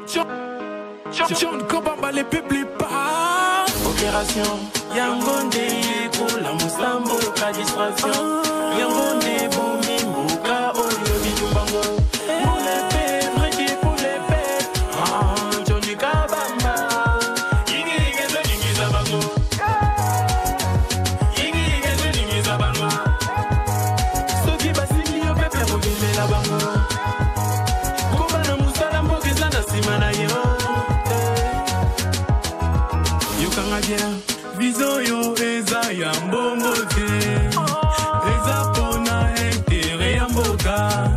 John Kobamba les publics pas. Opération Yangonde pour la Moussambo, la distraction. Yangonde Boumi Mouka, Olio Bitumbango. Pour les pères, Ricky pour les pères. Johnny Kabamba. Yigi Gezo Nigi Zabango. Yigi Gezo Nigi Zabango. Soki Basili yo pepe Mogile la bango. Kobana Moussalambo Gezana Simana yo. Vision yo eza ya mbongo te eza pona intere ya mboka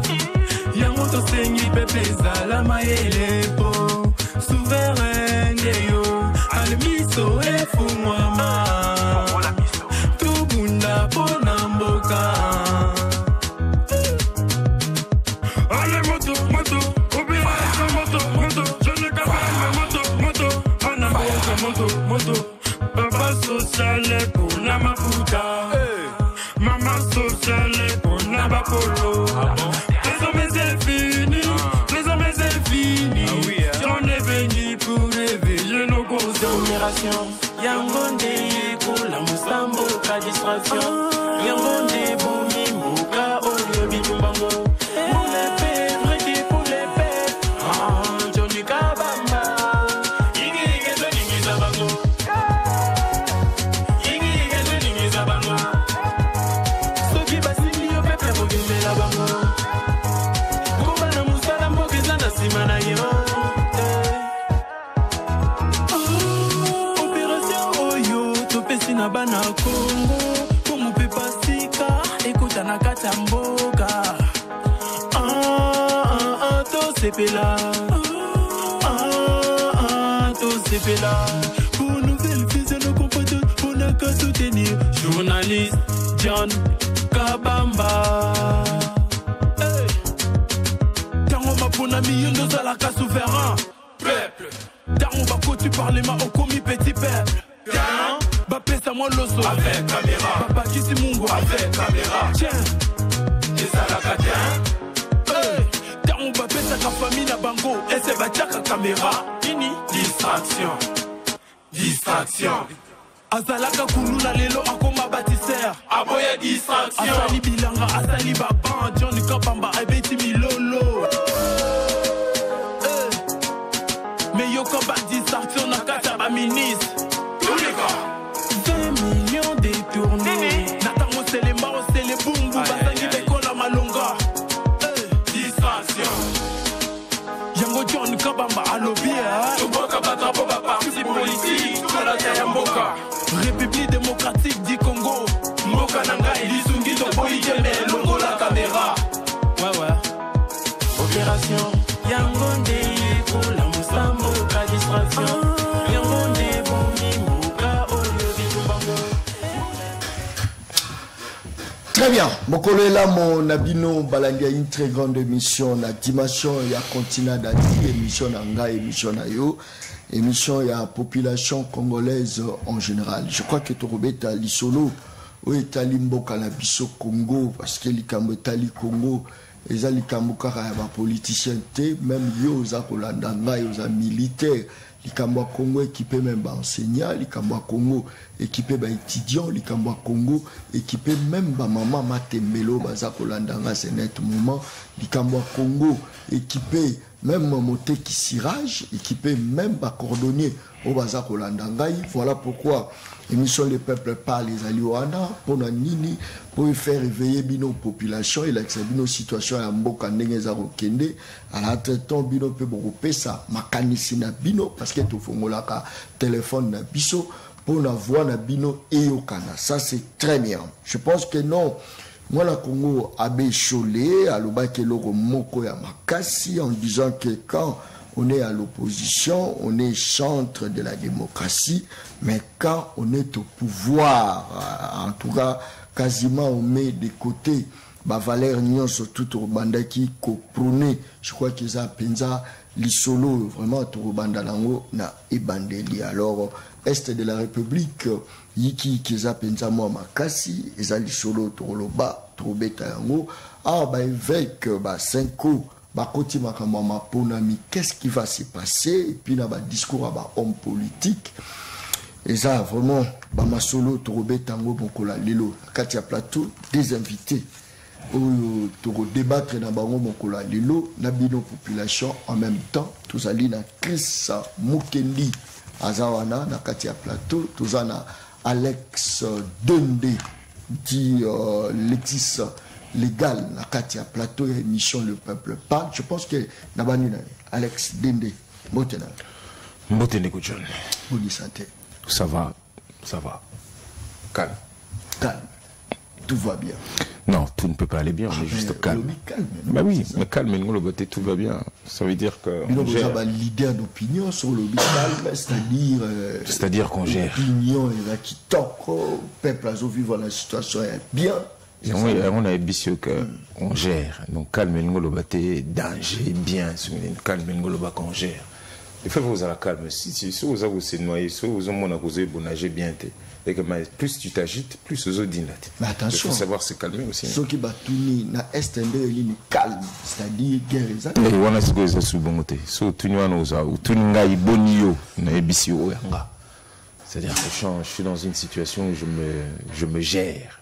yango tosengi pepe ezala mayele po souverain yo alemiso efungwama tobunda pona mboka. Ale moto moto obiraka moto moto jone kabanga moto moto ana moto moto. Papa sociale pour la mafuta, maman sociale pour la bapolo. Désormais c'est fini, désormais c'est fini. On est venu pour réveiller nos causes. Opération Yangonde pour la Moussambo, la distraction. Yangonde Boumi Mouka, Olio Bitumbango. Pour les pères, Ricky pour les pères. Johnny Kabamba. Yigi Gezo Nigi Zabango. Soki Basili yo pepe Mogile la bango. Kobana Moussalambo Gezana Simana yo. Opération Oyo topesi na bana Congo. Komo pe pasika ekota na kati ya mboka. Tosepela. Tosepela. Pour nouvelle vision nos compatriotes, on n'a qu'à soutenir. Journaliste John Kabamba. Hey. Tango mapona million de zalaka souverain. Peuple. Tango bako tu parles ma au commis petit peuple. Bapesa moi l'osso avec caméra. Papa Kisi Mungo avec caméra. Tiens. Et zalaka tiens. Hey. Tango bapesa ka famille na bango. Et c'est bachaka caméra. Ini distraction. Distraction. Azalaka kulula lelo akoma bâtisseur. Aboya distraction. Asali bilanga, asali baban. Johnny Kabamba, ebeti milolo. Mais yo combat distraction na kata ba ministre. Tous les gars. 20 millions détournés. Natango c'est les maros, c'est les boumbo. Basangi beko la malonga. Distraction. Yango John Kabamba alobia. Toboka batrapo ba parti politique. République démocratique du Congo. Mboka nanga Elizungi Toboyi Jeme Longo la caméra. Ouais. Opération Yangonde pour la Moussambo, la distraction. Yangonde Boumi Mouka, Olio Bitumbango. Très bien. Mokolo là mon abino balangia une très grande émission la dimension ya continent d'Adi émission nanga émission na yo. Émission il y a la population congolaise en général. Je crois que Torobeta Lisolo, ou Etali Mboka na biso Congo, parce que Likambo Etali Congo, et ça Likambo Kara ya politicien te, même yo za Kolandanga, yo za militaire, Likambo Congo équipé même ba enseignant, Likambo Congo équipé ba étudiant, Likambo Congo équipé même ba maman Matembelo, ba za Kolandanga, c'est net moment, Likambo Congo équipé même monté qui cirage, équipé même par cordonnier au bazar Kolandangaï. Voilà pourquoi l'émission Les Peuples parlent les Aliouana pour nini pour faire réveiller bino population et l'accès bino situation à Mboka Nengezaro Kende à la traitant bino pe beaucoup ça makanisi na bino parce que tout fongolaka téléphone na biso pour na voix na bino et au Kana. Ça c'est très bien. Je pense que non. Moi, la Congo a bécholé, à l'Obakelo Moko ya Makasi, en disant que quand on est à l'opposition, on est chantre de la démocratie, mais quand on est au pouvoir, en tout cas, quasiment on met de côté, Valère Nyon, surtout au Bandaki, ko prôné, je crois qu'ils ont pensa l'isolo, vraiment, au Bandalango, na ebandeli. Alors, Est de la République, Yiki Kiza Penzamo Makasi, Ezali Solo Toroloba, Trobeta Yango, avec 5 ans, Bakoti makamama ponami, qu'est-ce qui va se passer? Et puis là, discours à homme politique. Et ça, vraiment, ma solo, Torobé Tango, Bonkola, Lilo, Katia Plateau, des invités. Pour débattre dans Bango, Bonkola, Lilo, Nabino population en même temps. Tous allés dans Chris Mukendi, Azawana, dans Katia Plateau, tous na Alex Dende, dit Letis légal, la Katia Plateau, émission Le Peuple Parle. Je pense que Nabani, Alex Dende, Motena. Motena, Kouchon. Bonne santé. Ça va, ça va. Calme. Calme. Tout va bien. Non, tout ne peut pas aller bien, on est juste calme. Calme. Bah oui, mais calme, tout va bien. Ça veut dire que. Vous avez un leader d'opinion sur le calme, c'est-à-dire qu'on gère. L'opinion est qui toque, le peuple a vivre la situation est bien. On a ambitieux qu'on gère. Donc calme, danger, bien. Calme, qu'on gère. Il faut que vous ayez calme. Si vous avez noyé, si vous avez nager bien, et que plus tu t'agites, plus vous avez mais attention, il faut savoir se calmer aussi. Ceux qui battent na est calme, c'est-à-dire guerre. Et on a ce que c'est bon côté. So tu nous ou tu nous as bonio na ebisio yanga. C'est-à-dire que je suis dans une situation où je me gère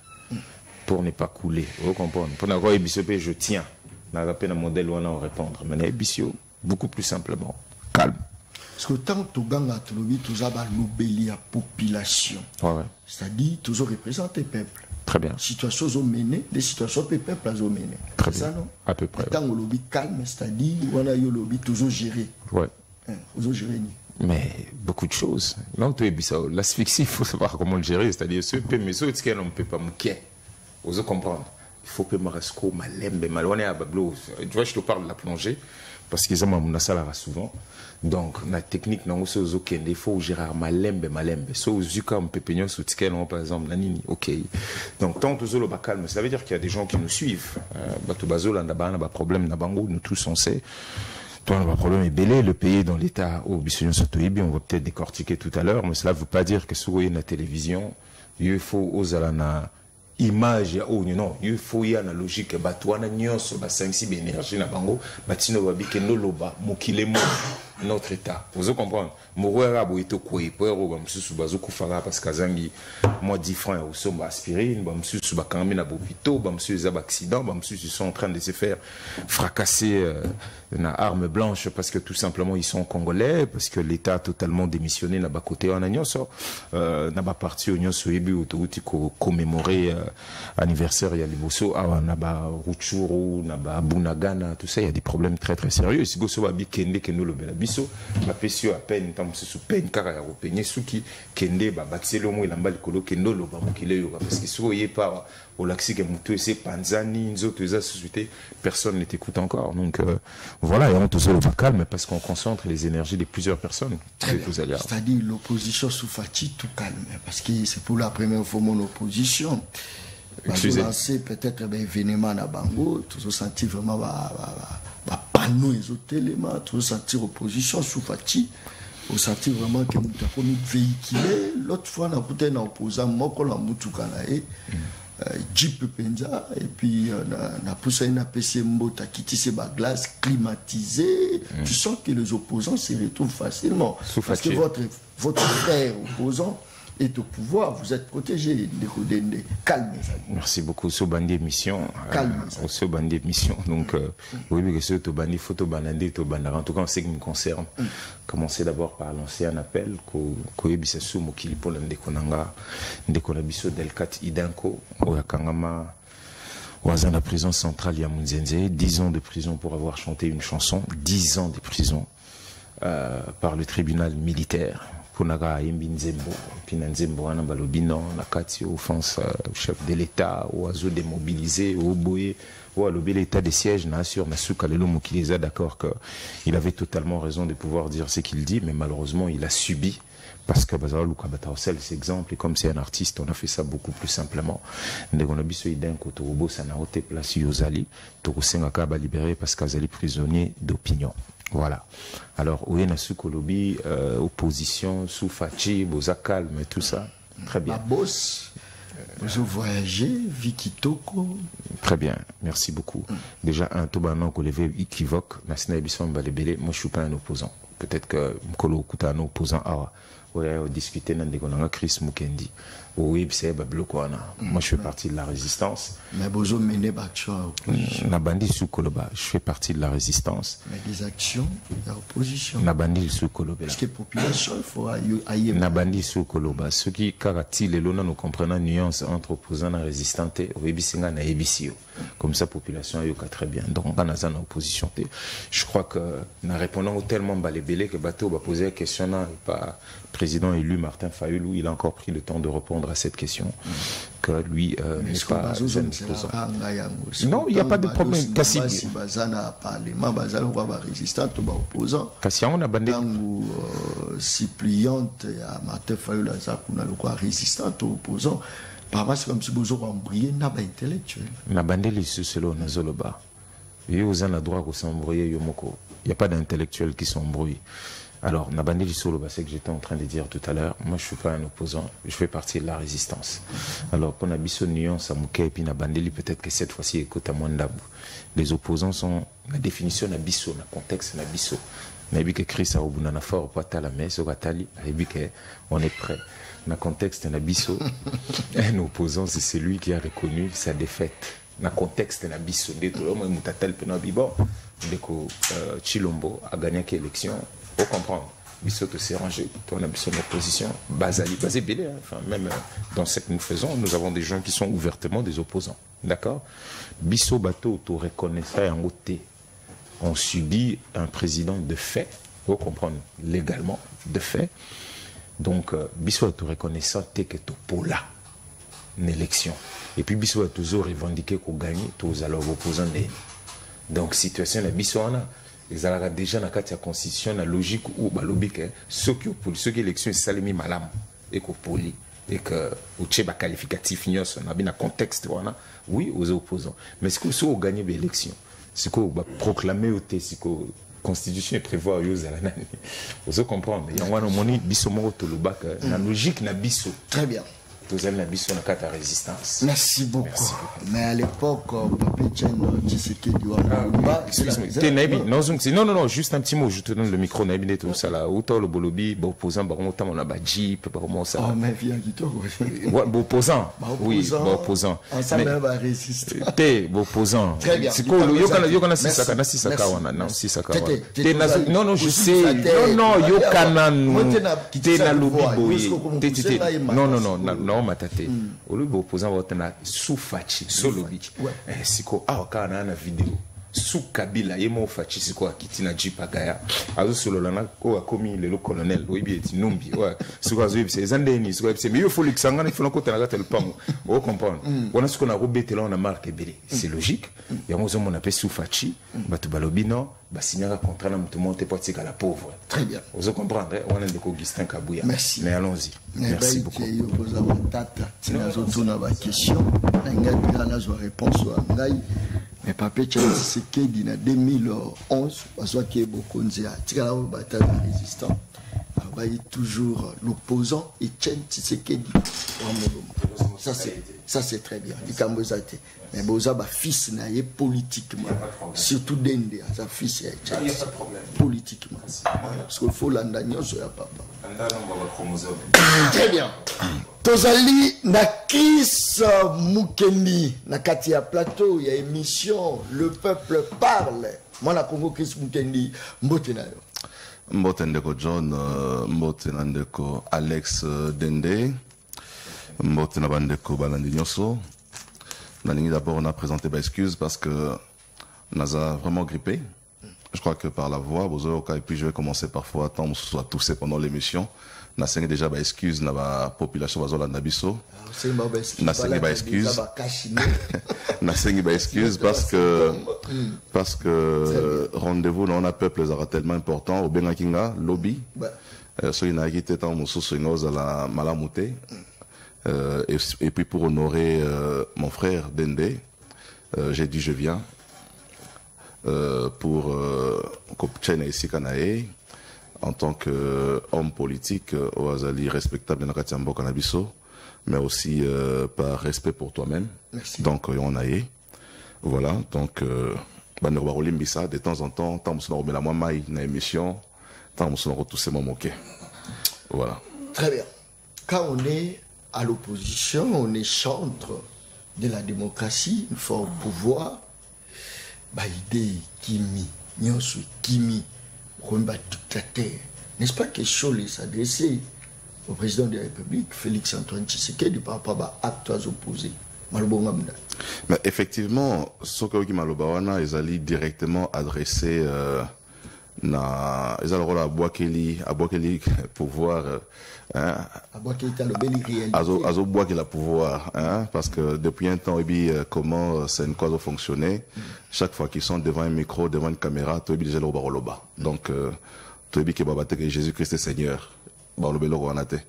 pour ne pas couler. Vous comprenez? Pour n'avoir ebisio je tiens. Na rappel un modèle où on a répondre. Mais na ebisio beaucoup plus simplement. Calme. Parce que tant que tu as toujours la population, c'est-à-dire toujours représenter le peuple. Très bien. Situations ont mené, des situations que le peuple a mené. Très bien. Ça, non? À peu près. Tant que lobby calme, c'est-à-dire on a eu le lobby toujours géré. Ouais. Toujours géré. Mais beaucoup de choses. Là, l'asphyxie, il faut savoir comment le gérer. C'est-à-dire, ce peu, mais ce qu'on ne peut pas me vous comprendre. Il faut que Marasco, Malembe, Malouane à Bablo. Tu vois, je te parle de la plongée. Parce qu'ils ont mon salara souvent. Donc, la technique, il faut gérer malembe. So, Zuka, on peut payer sous par exemple, la nini, ok. Donc, tant que le calme, ça veut dire qu'il y a des gens qui nous suivent. Batubazo, on a un problème, nous tous on sait. Toi, on a un problème est belé, le pays dans l'état où Bissonion Sotoibi, on va peut-être décortiquer tout à l'heure, mais cela ne veut pas dire que si vous voyez la télévision, il faut aux alana. Image non il faut y a la logique batouana nyonso ba 5-6 énergie na bango batino babike no loba mokilemo notre état vous comprenez mourera boito kwe pour ba msusu bazuku fara parce kazangi moi 10 francs au somba aspirine ba msusu ba kambi na bopito ba msusu za accident ba msusu sont en train de se faire fracasser na arme blanche parce que tout simplement ils sont congolais parce que l'état a totalement démissionné na ba côté en nyonso na ba parti au nyonso ebi autouti ko commémorer anniversaire, il y a les Bosso, Naba Ruchuru, Naba Bunagana, tout ça, il y a des problèmes très très sérieux. Si Gosso Babi Kende Kendo le Belabiso, ma pesio à peine, tant que c'est sous peine, car il y a repegné sous qui Kende, Batselo, il a mal colo Kendo, le Bamukile, parce que si vous voyez pas au Laxi, Moutou, c'est Panzani, Nzoto, ça, société, personne ne t'écoute encore. Donc voilà, et on te le calme parce qu'on concentre les énergies de plusieurs personnes. C'est-à-dire l'opposition sous Fati, tout calme, parce que c'est pour la première fois mon opposition. Lancer peut-être un événement à Bango, toujours sentir vraiment panneau et autres éléments, toujours sentir opposition sous Fati, pour sentir vraiment que nous avons véhiculé. L'autre fois, on a peut un opposant, moi, qu'on a Moutoukanae, Jeep Penza, et puis on a poussé un APC Mbota qui tisse ma glace climatisée. Tu sens que les opposants se retrouvent facilement. Parce que votre frère opposant est au pouvoir, vous êtes protégé. Calme. Merci beaucoup. Ce bandit mission. Calme. Ce bandit mission. Donc, oui, mais ce bandit photo bandit, en tout cas, en ce qui me concerne, commencer d'abord par lancer un appel qu'au Ebisasu Mokilipo Ndekonanga, Ndekonabiso Delcat Idanko, Oyakangama, Oazan la prison centrale Yamunzenze, 10 ans de prison pour avoir chanté une chanson, 10 ans de prison par le tribunal militaire. Kunaga Yembi Nzembo, Pina Nzembo, Anambalobino, Nakati, offense au chef de l'État, au oiseau démobilisé, au boé, au alobé l'état des sièges, Nassur, Nasuka Lelomo qui les a d'accord qu'il avait totalement raison de pouvoir dire ce qu'il dit, mais malheureusement il a subi. Parce que Bazar Luka Bataosel, c'est exemple, et comme c'est un artiste, on a fait ça beaucoup plus simplement. Ndegonabiso Idenko, Torobo, Sanaote, Place Yozali, Torosenga ba libéré parce qu'Azali prisonnier d'opinion. Voilà. Alors, Oyena Sukolobi, opposition, Soufachi, Boza calme, tout ça. Très bien. Ma boss, Vous voyagez, Vicky Toko. Très bien, merci beaucoup. Déjà, un tobanon qu'on levé équivoque, moi je ne suis pas un opposant. Peut-être que Mkolo Okuta un opposant. Ouais, discuter dans des Chris Mukendi. Oui, c'est moi je fais partie de la résistance. Mais vous menez des actions à opposition. Nabandi sous Koloba, je fais partie de la résistance. Mais des actions à opposition. Nabandi sous Koloba. Parce que la population, il faut ailleurs. Nabandi sous Koloba. Ceux qui caractérisent les lois, nous comprenons la nuance entre opposants et résistants. Comme ça, la population a très bien. Donc, on a une opposition. Je crois que, en répondant tellement balébélé que Bateau va poser la question, le président élu Martin Fayulu, il a encore pris le temps de répondre à cette question. Que lui n'est pas un opposant. Non, il n'y a pas de problème. On a bandé. Cypriante Martin Fayulu, résistante opposant. Parfois, c'est comme si vous auriez embrouillé, n'a pas intellectuel. N'a bandé les sous-selo, n'a zoloba. Vous avez le droit de s'embrouiller, yomoko. Il n'y a pas d'intellectuels qui sont embrouillés. Alors, n'a bandé les sous-selo, c'est ce que j'étais en train de dire tout à l'heure. Moi, je ne suis pas un opposant, je fais partie de la résistance. Alors, pour Nabiso nuance à Mouké et puis Nabandeli, peut-être que cette fois-ci, écoute à Mwandabou. Les opposants sont la définition Nabiso, le contexte Nabiso. Mais que Chris a oublié un fort pour la messe, on est prêt. Dans le contexte Nabiso, un opposant, c'est celui qui a reconnu sa défaite. Dans le contexte Nabiso, Chilombo a gagné l'élection. Faut comprendre. Bisso s'est rangé. On a Bisso en opposition. Basé Bélé. Enfin, même dans ce que nous faisons, nous avons des gens qui sont ouvertement des opposants. D'accord? Bisso Bateau, tout reconnaissait en haute. On subit un président de fait. Faut comprendre légalement de fait. Donc, Bisso a tout reconnaissant que tu pour là une élection. Et puis Bisso a toujours revendiqué qu'on gagne tous alors opposants. Donc, situation la Bisso en a. Ils ont déjà dans la constitution la logique où ceux qui élection est salimi malam et qu'on poli et que au tchèba qualificatif on a bien un contexte oui aux opposants. Mais ce que vous gagnez l'élection, ce que vous proclamez au thé, ce que constitution prévoit aux alanani. Vous comprenez? Il y a un moni biso moro toloba la logique na biso. Très bien. Tous aiment la biso dans la résistance. Merci beaucoup. Merci beaucoup. Mais à l'époque, Papi Tchen, Tshisekedi non, juste un petit mot, je te donne le micro, Naïbine, tout ça là. Autant le Bolobi, opposant, on a Jeep, comment ça. Oh, mais viens, dis-toi. Opposant. Oui, opposant. Ensemble, on va résister. Opposant. Très bien. C'est quoi, Yokana Sisaka, non, Sisaka. Non, je sais. Non, Yokana, non, matate. Au lieu d'opposant, on a sous-fachi, solobi. C'est quoi, quand on a une vidéo. Sous Kabila, il m'a fait c'est quoi qui tina jipagaya. Azo solo lana ko a commis le colonel, oui bien ti numbi. Ouais, c'est quoi c'est zandeni, c'est mais il faut le sangana, il faut qu'on t'a le pam. Vous comprenez? On a ce qu'on a rebêté là on a marqué belé. C'est logique. Il y a moi on appelle sous-fachi, batu balobino, ba signer un contrat na mutu monter pour tirer la pauvre. Très bien. Vous comprenez? On a des Augustin Kabouya. Merci. Mais allons-y. Merci beaucoup. Vous avez une tata. Si nous avons une question, on a une réponse à Ngaï. Mais Papi Tshisekedi en 2011, parce qu'il y a beaucoup de bataille résistant, il y a toujours l'opposant et Tshisekedi. Ça c'est très bien. Mais il y a fils politiquement, surtout Dende, sa fils est politiquement. Parce qu'il faut l'andagnon sur la papa. Très bien. Tozali na Chris Mukendi na Katia Plateau, il y a émission Le Peuple Parle. Moi na Congo Chris Mukendi, mbotena yo. Mbotendeko John, mbotenandeko Alex Dende, mbotena bandeko Balandi Nyoso. D'abord on a présenté ma excuse parce que nous a vraiment grippé. Je crois que par la voix, et puis je vais commencer parfois à attendre soit toussé pendant l'émission. Na sengi déjà ba excuse na ba population bazola na biso. Na sengi ba excuse. Na sengi ba excuse parce que rendez-vous dans un peuple tellement important au Bengakinga lobby. So ina quitté tant mususu ngoza la malamute. Et puis pour honorer mon frère Dende, j'ai dit je viens pour Kopchene Sikanae. En tant qu'homme politique, Oazali respectable dans Katiambo Kanabiso, mais aussi par respect pour toi-même. Merci. Donc, on a eu. Voilà, donc, de temps en temps, tant que nous avons une émission, tant que nous avons tous ces moments. Voilà. Très bien. Quand on est à l'opposition, on est chantre de la démocratie, une fois au pouvoir, idée Kimi, Nyonsu Kimi, Rumba dictateur. N'est-ce pas que Cholé s'adressait au président de la République, Félix Antoine Tshisekedi, par rapport à actes opposés? Mais effectivement, ce que Malobawana est allé directement adressé na ezalora Boakeli pouvoir azo Boakeli la pouvoir parce que depuis un temps comment c'est une cause fonctionner chaque fois qu'ils sont devant un micro devant une caméra tu déjà le baroloba donc tu que babate que Jésus-Christ est Seigneur barolobelo wanate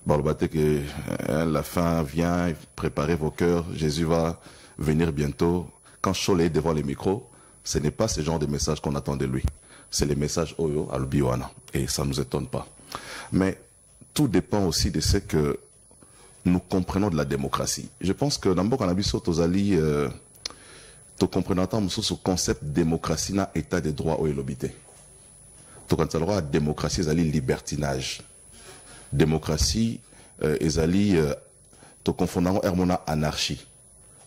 barolobate que la fin vient préparez vos cœurs Jésus va venir bientôt quand Cholé est devant les micros ce n'est pas ce genre de message qu'on attend de lui. C'est les messages Oyo à l'Obiwana. Et ça ne nous étonne pas. Mais tout dépend aussi de ce que nous comprenons de la démocratie. Je pense que dans le Canabiso, Tozali, tu comprends ce concept de démocratie n'a état de droit au élobité. Tu comprends la démocratie, c'est libertinage. Démocratie, c'est tu confondant hermona anarchie.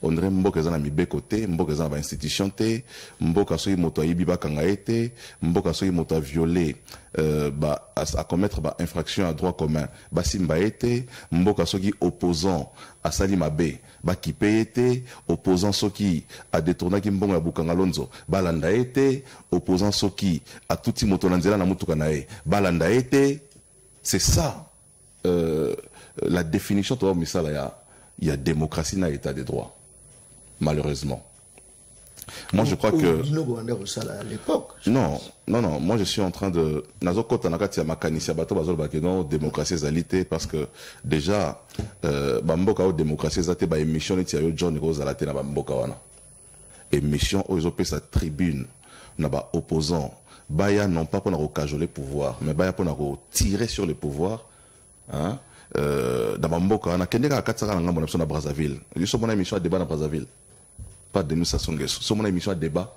On dirait mboka za na mibeko te mboka za na ba institution te mboka soki moto ayibi bakanga ete mboka soki moto a violé à commettre ba infraction à droit commun basimba ete mboka soki opposant à sali mabe ba kipe ete opposant soki a détourné ki mbongo ya bukanga lonzo balanda ete opposant soki a tuti moto na nzela na mutuka na e balanda ete. C'est ça la définition de misala il y a démocratie na état de droit. Malheureusement. Moi, je crois que... à l'époque. Non. Moi, je suis en train de... démocratie zalité parce que déjà, bamboka démocratie zalité ba émission et John Rose à la télé bamboka wana. Émission aux sa tribune na ba opposant. Baya non pas pour cajoler pouvoir, mais baya pour tirer sur le pouvoir. Hein? Dans bamboka wana kendeka katsaka na ngambo na Brazzaville. Je suis mon émission à débat na Brazzaville. Pas de nous, ça c'est mon émission à débat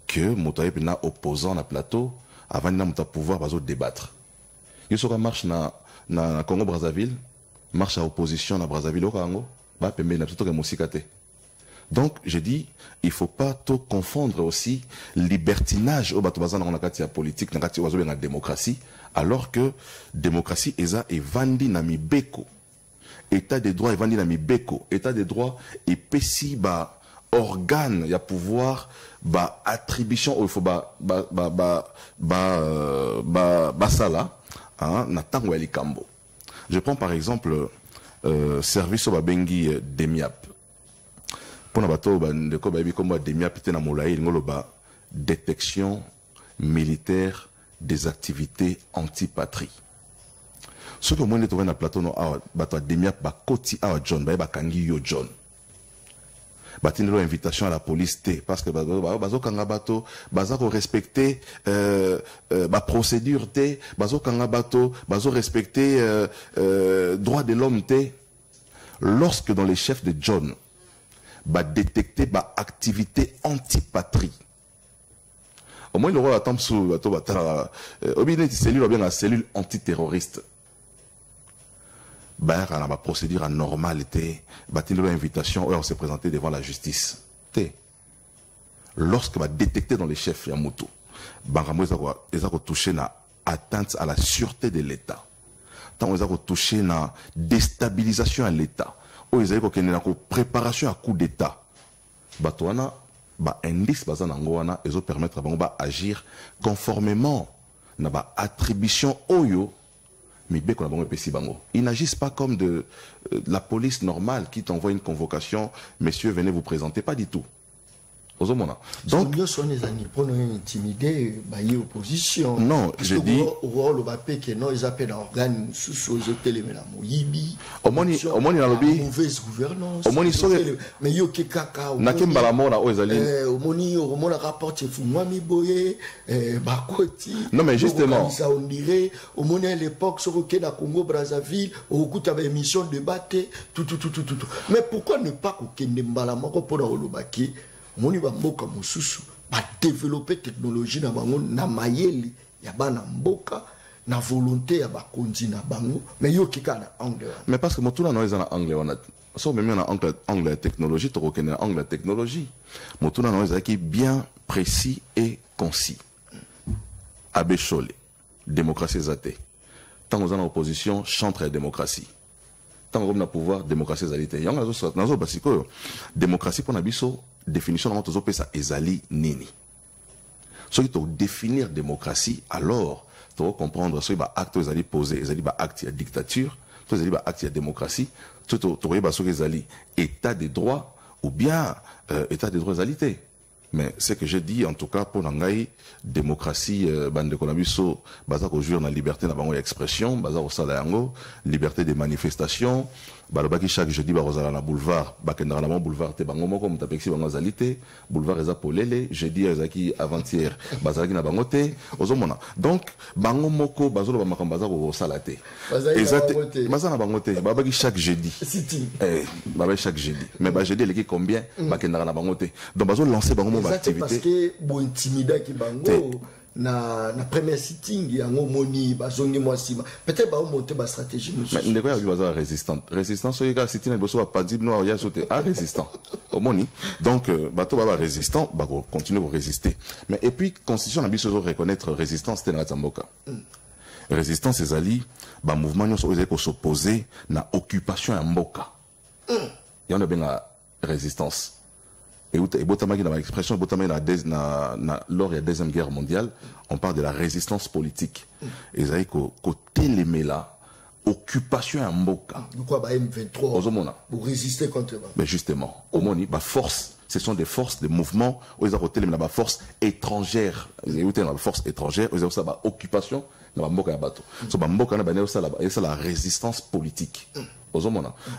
que Moutaïb n'a opposant na plateau avant de pouvoir débattre. Il y a une marche na Congo Brazzaville, marche à opposition na Brazzaville au Congo, donc je dis il ne faut pas tout confondre aussi libertinage au bateau dans la politique, dans la démocratie, alors que démocratie est vandi na mibeko, état de droit est vandi na mibeko, état de droit est pessi ba organe, il y a pouvoir, attribution, il faut sala, natango ya kambo. Je prends par exemple service au babengi DEMIAP. Pour nabato de ko baby comme DEMIAP te na molai ngoloba détection militaire des activités anti-patrie. Ce que moi ne trouve na plateau no bato DEMIAP ba koti John ba kangi yo John. Batine invitation à la police T parce que bazo kanga bato bazako respecter procédure T bazo kanga bato bazo respecter droit de l'homme T lorsque dans les chefs de John détecter activité anti-patrie. Au moins le roi attend sous bato batala obine cellule bien la cellule antiterroriste. La procédure normale était invitation on s'est présenté devant la justice. Lorsque va détecter dans les chefs Yamuto, ils ont touché na atteinte à la sûreté de l'État. Tant ils ont touché na déstabilisation à l'État. Ils ont une préparation à coup d'État. Batouana indice bazanangoana ils ont permettre à agir conformément na attribution oyo. Ils n'agissent pas comme de la police normale qui t'envoie une convocation, messieurs, venez vous présenter, pas du tout. ozomona. Donc nous sommes les amis pour nous intimider by opposition. Non, je dis le papier que non ils appellent organe sous hôtel mais la moyibi. Omoni na lobby mauvaise gouvernance. Omoni so mais yo ke kaka. Na kembala mona ozali. Omoni omona rapport fu moi mi boye bakoti. Non mais justement ça on dirait omoni à l'époque sur au Congo Brazzaville au coup tu avais émission de débat tout. Mais pourquoi ne pas kokende mbala moko pour olobaki? Moni ba mboka mususu ba développer technologie na bango na mayeli ya bana mboka na volonté ya ba konzi na bango mais yo kika na anglais. Mais parce que motuna no ezana anglais wana so même na anglais technologie to kokende anglais technologie motuna no ezaki bien précis et concis. Abechole démocratie zate. Tant aux en opposition chantre la démocratie. Tant qu'on a pouvoir démocratie zalité. Yang nazo basiko démocratie pour nabiso définition de tozo pesa ezali nini. So to définir démocratie alors tu vas comprendre so ba acte ezali posé ezali ba acte ya dictature, to ezali ba acte ya démocratie, to ba so ezali état de droit ou bien état de droit ezalité. Mais ce que je dis en tout cas pour Nangaï, démocratie, bande konabiso, bazar au jour na liberté na bango expression, bazar au salayango, liberté de manifestation, balobaki chaque jeudi bazala na boulevard, bakendara na boulevard te bango moko mutapexi bango zalité, boulevard eza polele, jeudi ezaki avant-hier, bazalaki na bango te, ozomona. Donc bango moko bazolo ba makambo bazar au salate. Ezate, bazana bango te, babaki chaque jeudi. Babaki chaque jeudi. Mais ba jeudi eleki combien, bakendara na bango te. Donc bazolo lancer bango activité. Parce que bon intimida qui bango na première sitting yango moni bazongi mwasima peut-être ba monter ba stratégie monsieur. Mais ndeko ya baza résistant so yeka sitting na boso pas dire non ya sauter résistant au moni donc bato ba résistant ba continuer à résister mais et puis constitution na biso reconnaître résistance te na Tamboka. Résistance ezali ba mouvement nyonso ezali ko s'opposer na occupation ya mboka. Ya on a bien résistance. Et botamaki dans l'expression botamaki lors de la deuxième guerre mondiale, on parle de la résistance politique. Et ça côté les là, occupation à mboka. Pourquoi ba M23 pour résister contre ba. Mais justement, au moni ba force, ce sont des forces, des mouvements où ils ont côté les là force étrangère. Ils ont la force étrangère, ils ont ça ba occupation dans mboka ya bato. So ba mboka na ba ça la résistance politique.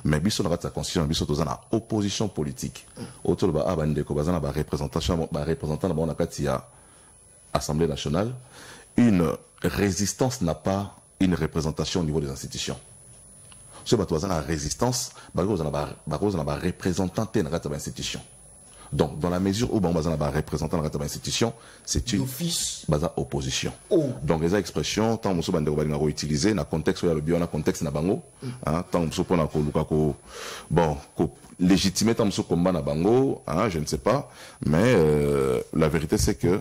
Mais biso na kata constitution biso tozana opposition politique autour ba abande ko bazana ba représentant na bona kati ya Assemblée nationale. Une résistance n'a pas une représentation au niveau des institutions. Ce bato bazana résistance ba ko bazana ba représentant na kata ba institution. Donc, dans la mesure où Bambazan a représentant dans la institution, c'est une opposition. Donc, les expressions, tant que nous avons utilisé, dans le contexte où il y a le bio, dans le contexte où il y a bango, tant que nous avons bon, légitimer tant que nous avons bango, je ne sais pas, mais la vérité c'est que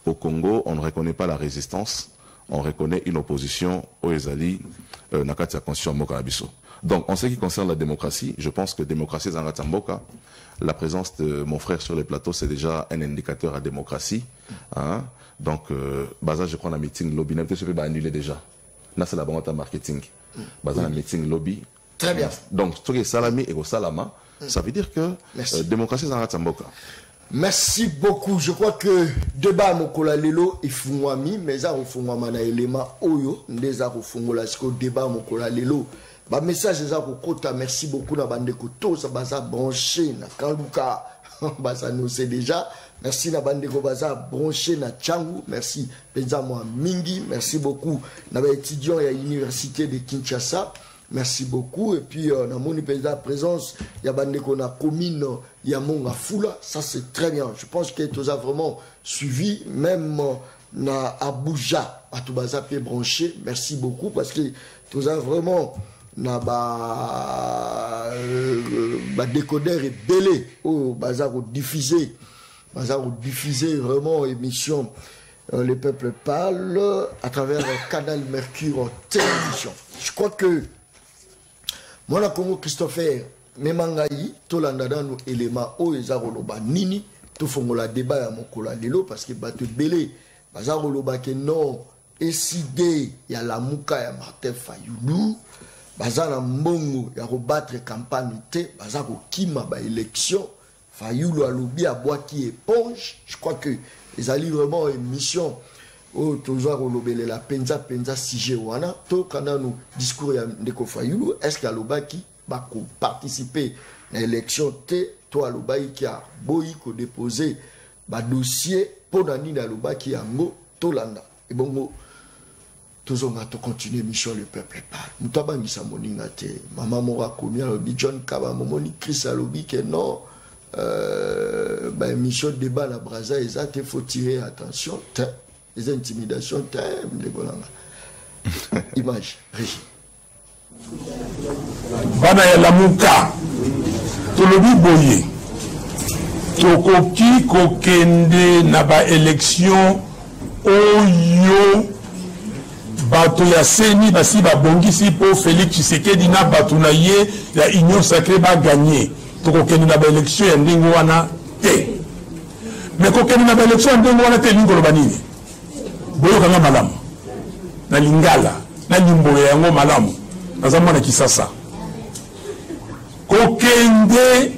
au Congo, on ne reconnaît pas la résistance, on reconnaît une opposition au Ezali, Nakati a constitution Mokanabiso. Donc, en ce qui concerne la démocratie, je pense que démocratie Zangatamboka, la présence de mon frère sur les plateaux, c'est déjà un indicateur à démocratie. Hein? Donc, Baza, je prends la meeting lobby. Peut-être que je peux annuler déjà. Là, c'est la banque marketing. Baza, la meeting lobby. Très bien. Donc, ce qui est salami et au salama, ça veut dire que démocratie Zangatamboka. Merci beaucoup. Je crois que débat mokola lelo ifungwami mais za ofungwama na elema oyo ndeza kofungola siko débat mokola lelo. Ba message eza kokota merci beaucoup na bande ko toza baza branché na Kanluka baza nous c'est déjà merci na bande ko baza branché na Tchangu merci penza moi mingi merci beaucoup na ba étudiant ya université de Kinshasa. Merci beaucoup. Et puis, dans mon présence, il y a na commune, il y a mon Fula. Ça, c'est très bien. Je pense que tu as vraiment suivi, même na Abuja, à tout bazar branché. Merci beaucoup parce que tu as vraiment na décodeur et belé au bazar diffusé vraiment émission. Le peuple parle à travers le canal Mercure en télévision. Je crois que Mwana Congo Christopher Memangayi tolanda dano élément o ezaroloba nini to fongola débat ya mokola lelo parce que bato belé bazaroloba ke non eside ya la muka ya Martin Fayulu bazana mbongo ya rebattre campagne te bazako kima ba élection Fayoulou alobi à bois qui éponge. Je crois que les alliés vraiment une mission où toujours olobele la penza sije wana to kana nous discours ya ndeko Fayoulou est-ce que alobaki ba participer à l'élection te to alobaki qui a boyi ko déposer ba dossier pour nani alobaki yango to landa et bongo toujours on continuer mission le peuple parle mutaba ngisa moninga te maman mora komi alobi John Kaba momoni Chris alobi que non mission de débat la braza exact il faut tirer attention les intimidations les bolanga image régie bana ya lamuka tolobi boye tokoki kokende na ba élection oyo bato ya seni basi babongisi po Félix Tshisekedi na bato na ye ya union sacrée ba gagner tokokende na ba élection ya ndenge wana te mais kokende na ba élection ya ndenge wana te lingolo banini boyokanga malamu na lingala na limboyo yango malamu naza mwana kisasa kokende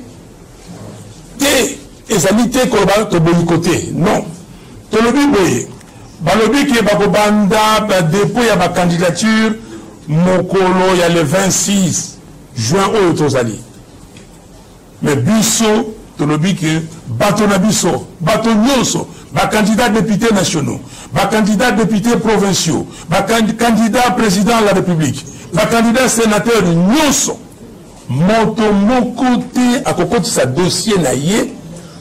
te ezali te koloba toboyiko te non tolobi boye balobi ke bakobanda badépôt ya bacandidature mokolo ya le 26 juin oyo tozali mais biso tolobi ke bato na biso bato nyonso bakandidats députés nationaux bakandidats députés provinciaux bakandidats président de la République bakandidats sénateurs nyonso moto moko te akokotisa dossier na ye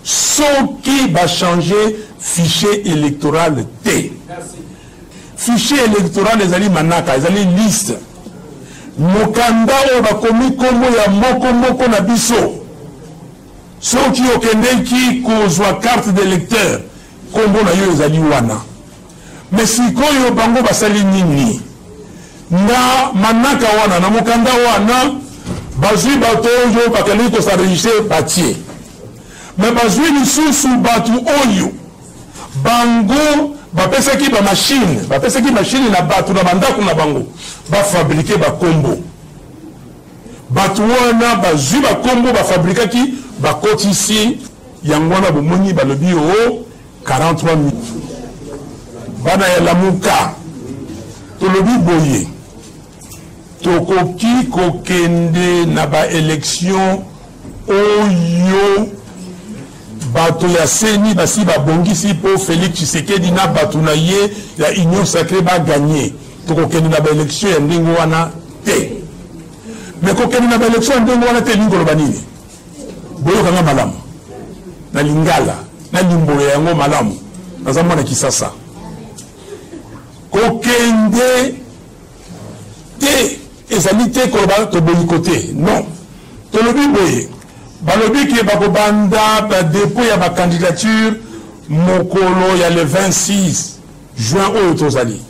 soki bachanger fichier électoral te fichier électoral ezali manaka ezali liste mokanda oyo bakomi kombo ya moko na biso soki okendeki kozwa carte d'électeur kombo na yo ezali wana mais sikoyo bango basali nini na manaka wana na mokanda wana bazwi bato oyo bakendeki kosaregistre batie mais bazwi lisusu bato oyo bango bapesaki machine na bato na bandako na bango bafabrike bakombo bato wana bazwi bakombo bafabrikaki bakotisi yango wana bomoni balobi o 43 000 bana ya lamuka tolobi boye tokoki kokende na ba élection oyo bato ya seni basi babongisi po Félix Tshisekedi na bato na ye ya union sacrée ba gagner tokokende na ba élection ya ndenge wana te mais kokende na ba élection ya ndenge wana te lingolo banini boyokanga malamu na lingala na limboyo yango malamu naza mwana kisasa kokende te ezali te koloba toboyiko te non tolobi boye balobi ke bakobanda badépôt ya bacandidature mokolo ya le 26 juin oyo tozali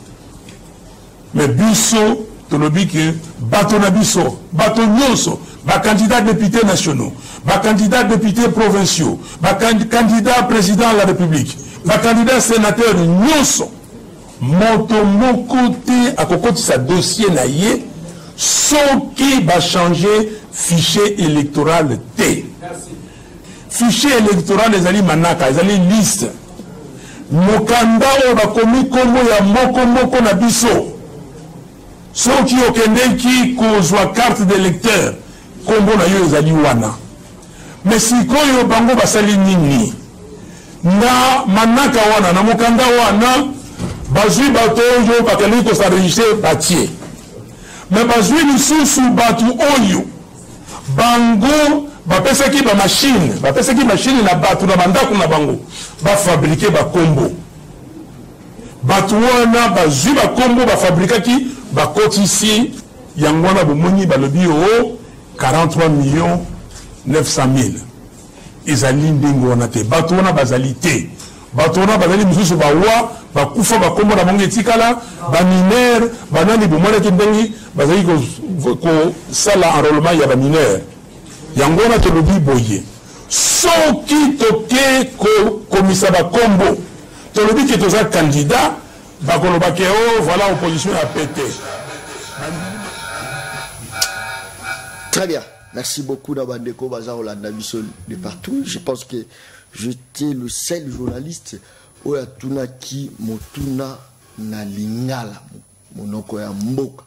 mais biso tolobi ke bato na biso bato nyonso bakandidats députés nationaux bakandidats députés provinciaux bakandidats président de la République bakandidats sénateurs nyonso moto moko te akokotisa dossier na ye soki bachanger fichier électoral te fichier électoral ezali manaka ezali liste mokanda oyo bakomi kombo ya moko na biso soki okendeki kozwa carte d'électeur kombo na yo ezali wana mais sikoyo bango basali nini na manaka wana na mokanda wana bazwi bato oyo bakendeki kosaregistre batie mais bazwi lisusu bato oyo bango bapesaki machine na bato na bandako na bango bafabrike bakombo bato wana bazwi bakombo bafabrikaki bakotisi yango wana bomoni balobi o 43 900 000 ezali ndenge wana te bato wana bazali te bato wana bazali mosusu bawa bakufa bakombo na bango etikala baminere banani bomonaki ndenge bazali kosala enrôlement ya baminere yango wana tolobi boye soki toke kokomisa bakombo tolobi ke toza candidat bakolobake o voilà opposition ya pété. Très bien. Merci beaucoup Nabandeko Baza Olanda Biso de partout. Je pense que j'étais le seul journaliste où Tuna qui Motuna na lingala monoko ya mboka.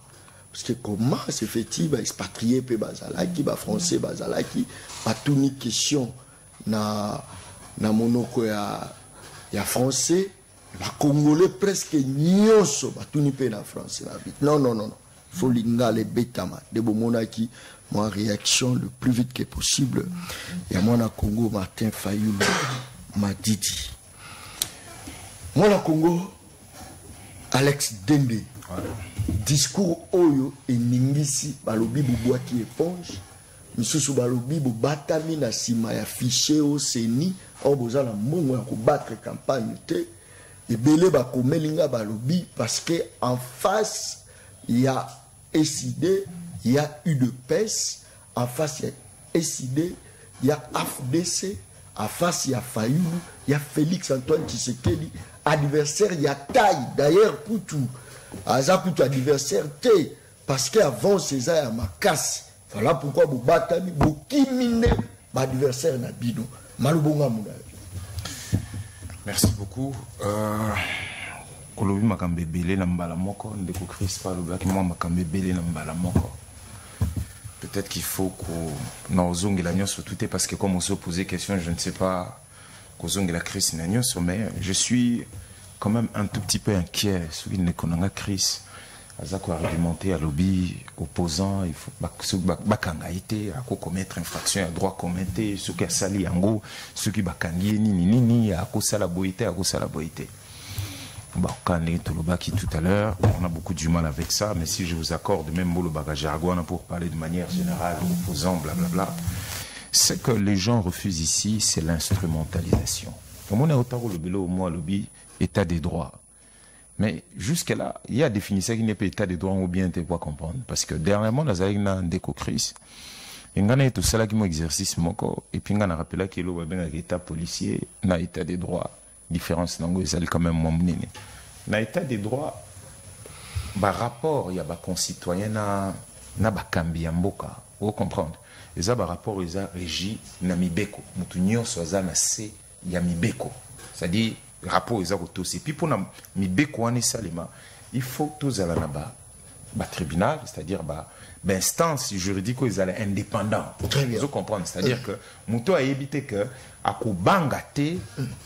Parce que comment c'est fait-il expatrié pe bazalaki ba français bazalaki pas tuni question na monoko ya français ba congolais presque nyonso ba tuni pe na français na vite. Non. Faut lingala betama de bomonaki moi réaction le plus vite que possible. Et à moi, Congo, Martin Fayoulou m'a dit. Moi, Congo, Alex Dende. Discours Oyo et Ningisi, Balobi Boubouaki éponge. Monsieur Balobi Boubatami na sima ya fiché au Seni. Or, vous allez battre campagne. Et Belé Bakomelinga Balobi parce qu'en face, il y a SID. Il y a UDPS, en face il y a SID, il y a AFDC, en face il y a Fayoulou, il y a Félix Antoine Tshisekedi, adversaire il y a Taille, d'ailleurs pour tout, adversaire T, parce qu'avant César il y a Makassi, voilà pourquoi vous battez, vous kimine, adversaire Nabino, Malubonga Mouda. Merci beaucoup. Kolobi makambe belé na mbala moko, ndeko Chris Palobaki moi makambe belé na mbala moko. Peut-être qu'il faut qu'on ait la nyonso tout est parce que comme on se posait question, je ne sais pas qu'on ait la crise na nyonso, mais je suis quand même un tout petit peu inquiet. Celui ne connaît Chris, Azako argumenté à lobby opposant, il faut bakangaïté, à commettre infraction, à droit commettre, ceux qui a sali en gros, ceux qui bakangié ni à cause la boité, à cause la boité. Tout à l'heure, on a beaucoup du mal avec ça, mais si je vous accorde même le bagage jargon pour parler de manière générale, opposant, blablabla, ce que les gens refusent ici, c'est l'instrumentalisation. Comme on est au tarot le bélo, au moins lobby, état des droits. Mais jusque-là, il y a définition qui n'est pas état des droits ou bien tu peux comprendre. Parce que dernièrement, dans la déco-crise, il y a tout ça qui m'a exercice et puis on a rappelé qu'il y a un état policier, un état des droits. Différence nango ezali quand même moins menene na état des droits ba rapport ya ba concitoyen na ba kambi ya mboka vous comprendre eza ba rapport eza régi na mibeko mutu nyonso aza na se ya mibeko c'est-à-dire rapport eza kotosi puis pour na mibeko wana salima il faut tozala na ba tribunal c'est-à-dire ba instance juridique ils allaient indépendant. Vous comprenez, c'est-à-dire que muto a évité que akobangate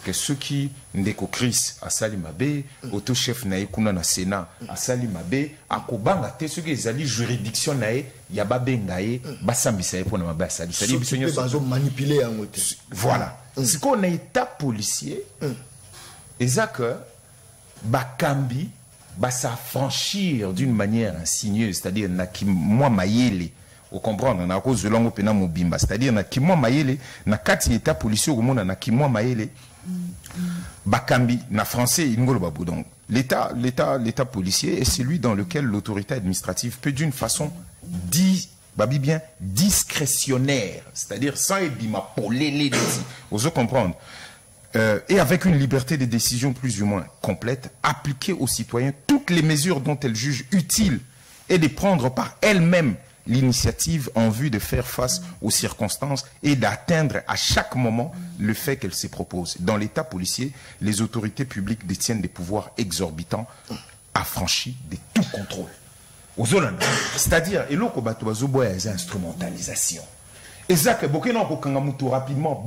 que ceux qui ndeko Chris a salimabe auto chef nae kuna na Sénat a salimabe akobangate ceux qui zali juridiction nae ya babengae basambisa pour na mabe sali c'est-à-dire biso bazo manipuler en côté. Voilà. C'est qu'on a état policier et ça que bakambi ça franchir d'une manière insigneuse, c'est-à-dire na ki moi mayele, au comprendre na cause de langue pena mobimba, c'est-à-dire na ki moi mayele na kati état policier au monde na ki moi mayele bakambi na français ingolo babu donc l'état policier est celui dans lequel l'autorité administrative peut d'une façon bien discrétionnaire, c'est-à-dire sans ebima polele vous comprendre. Et avec une liberté de décision plus ou moins complète, appliquer aux citoyens toutes les mesures dont elles jugent utiles et de prendre par elles-mêmes l'initiative en vue de faire face aux circonstances et d'atteindre à chaque moment le fait qu'elles se proposent. Dans l'état policier, les autorités publiques détiennent des pouvoirs exorbitants affranchis de tout contrôle. C'est-à-dire, et l'autre instrumentalisation. Et ça que beaucoup n'ont rapidement,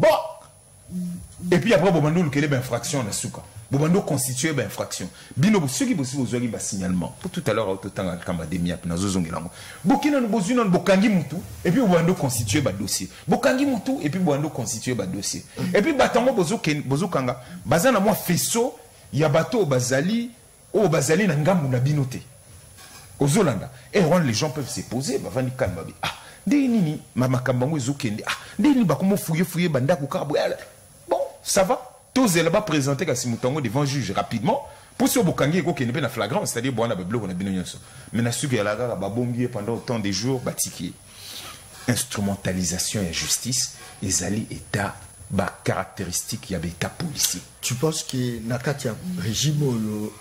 et puis après, Bobando le quelle infraction na suka. Bobando constitué ben infraction. Bino ceux qui bossent aux ba signalement. Pour tout à l'heure autant en kamba demia na zozongelango. Bokina no bozu non bokangi mutu et puis Bobando constitué ba dossier. Bokangi mutu et puis Bobando constitué ba dossier. Et puis batango bozo kanga bazana moi faisceau ya bato bazali na ngambu na binoté. Ozolanda. Et les gens peuvent se poser ba vandi kalma bi. Ah, nini mama kambango ezokende. Ah, nini ba komo fouiller banda ko kabwe. Bon, ça va. Tous là-bas présenté Kassimutango devant le juge rapidement. Pour ce bokangi eko kene na flagrant, c'est-à-dire bon na beblo na binonyoso. Mais na suki la ga ba bombier pendant autant de jours batiki. Instrumentalisation et justice, ezali état caractéristique, il y a des cas policiers. Tu penses que Nakati a régime